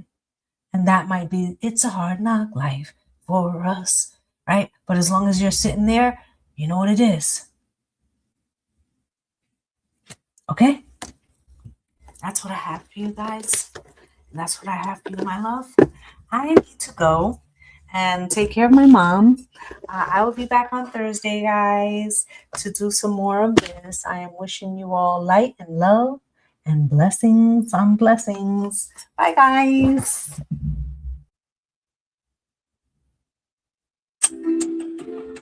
And that might be, it's a hard knock life for us, right? But as long as you're sitting there, you know what it is. Okay? That's what I have for you guys. And that's what I have for you, my love. I need to go and take care of my mom. I will be back on Thursday, guys, to do some more of this. I am wishing you all light and love and blessings on blessings. Bye, guys.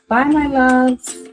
Bye, my loves.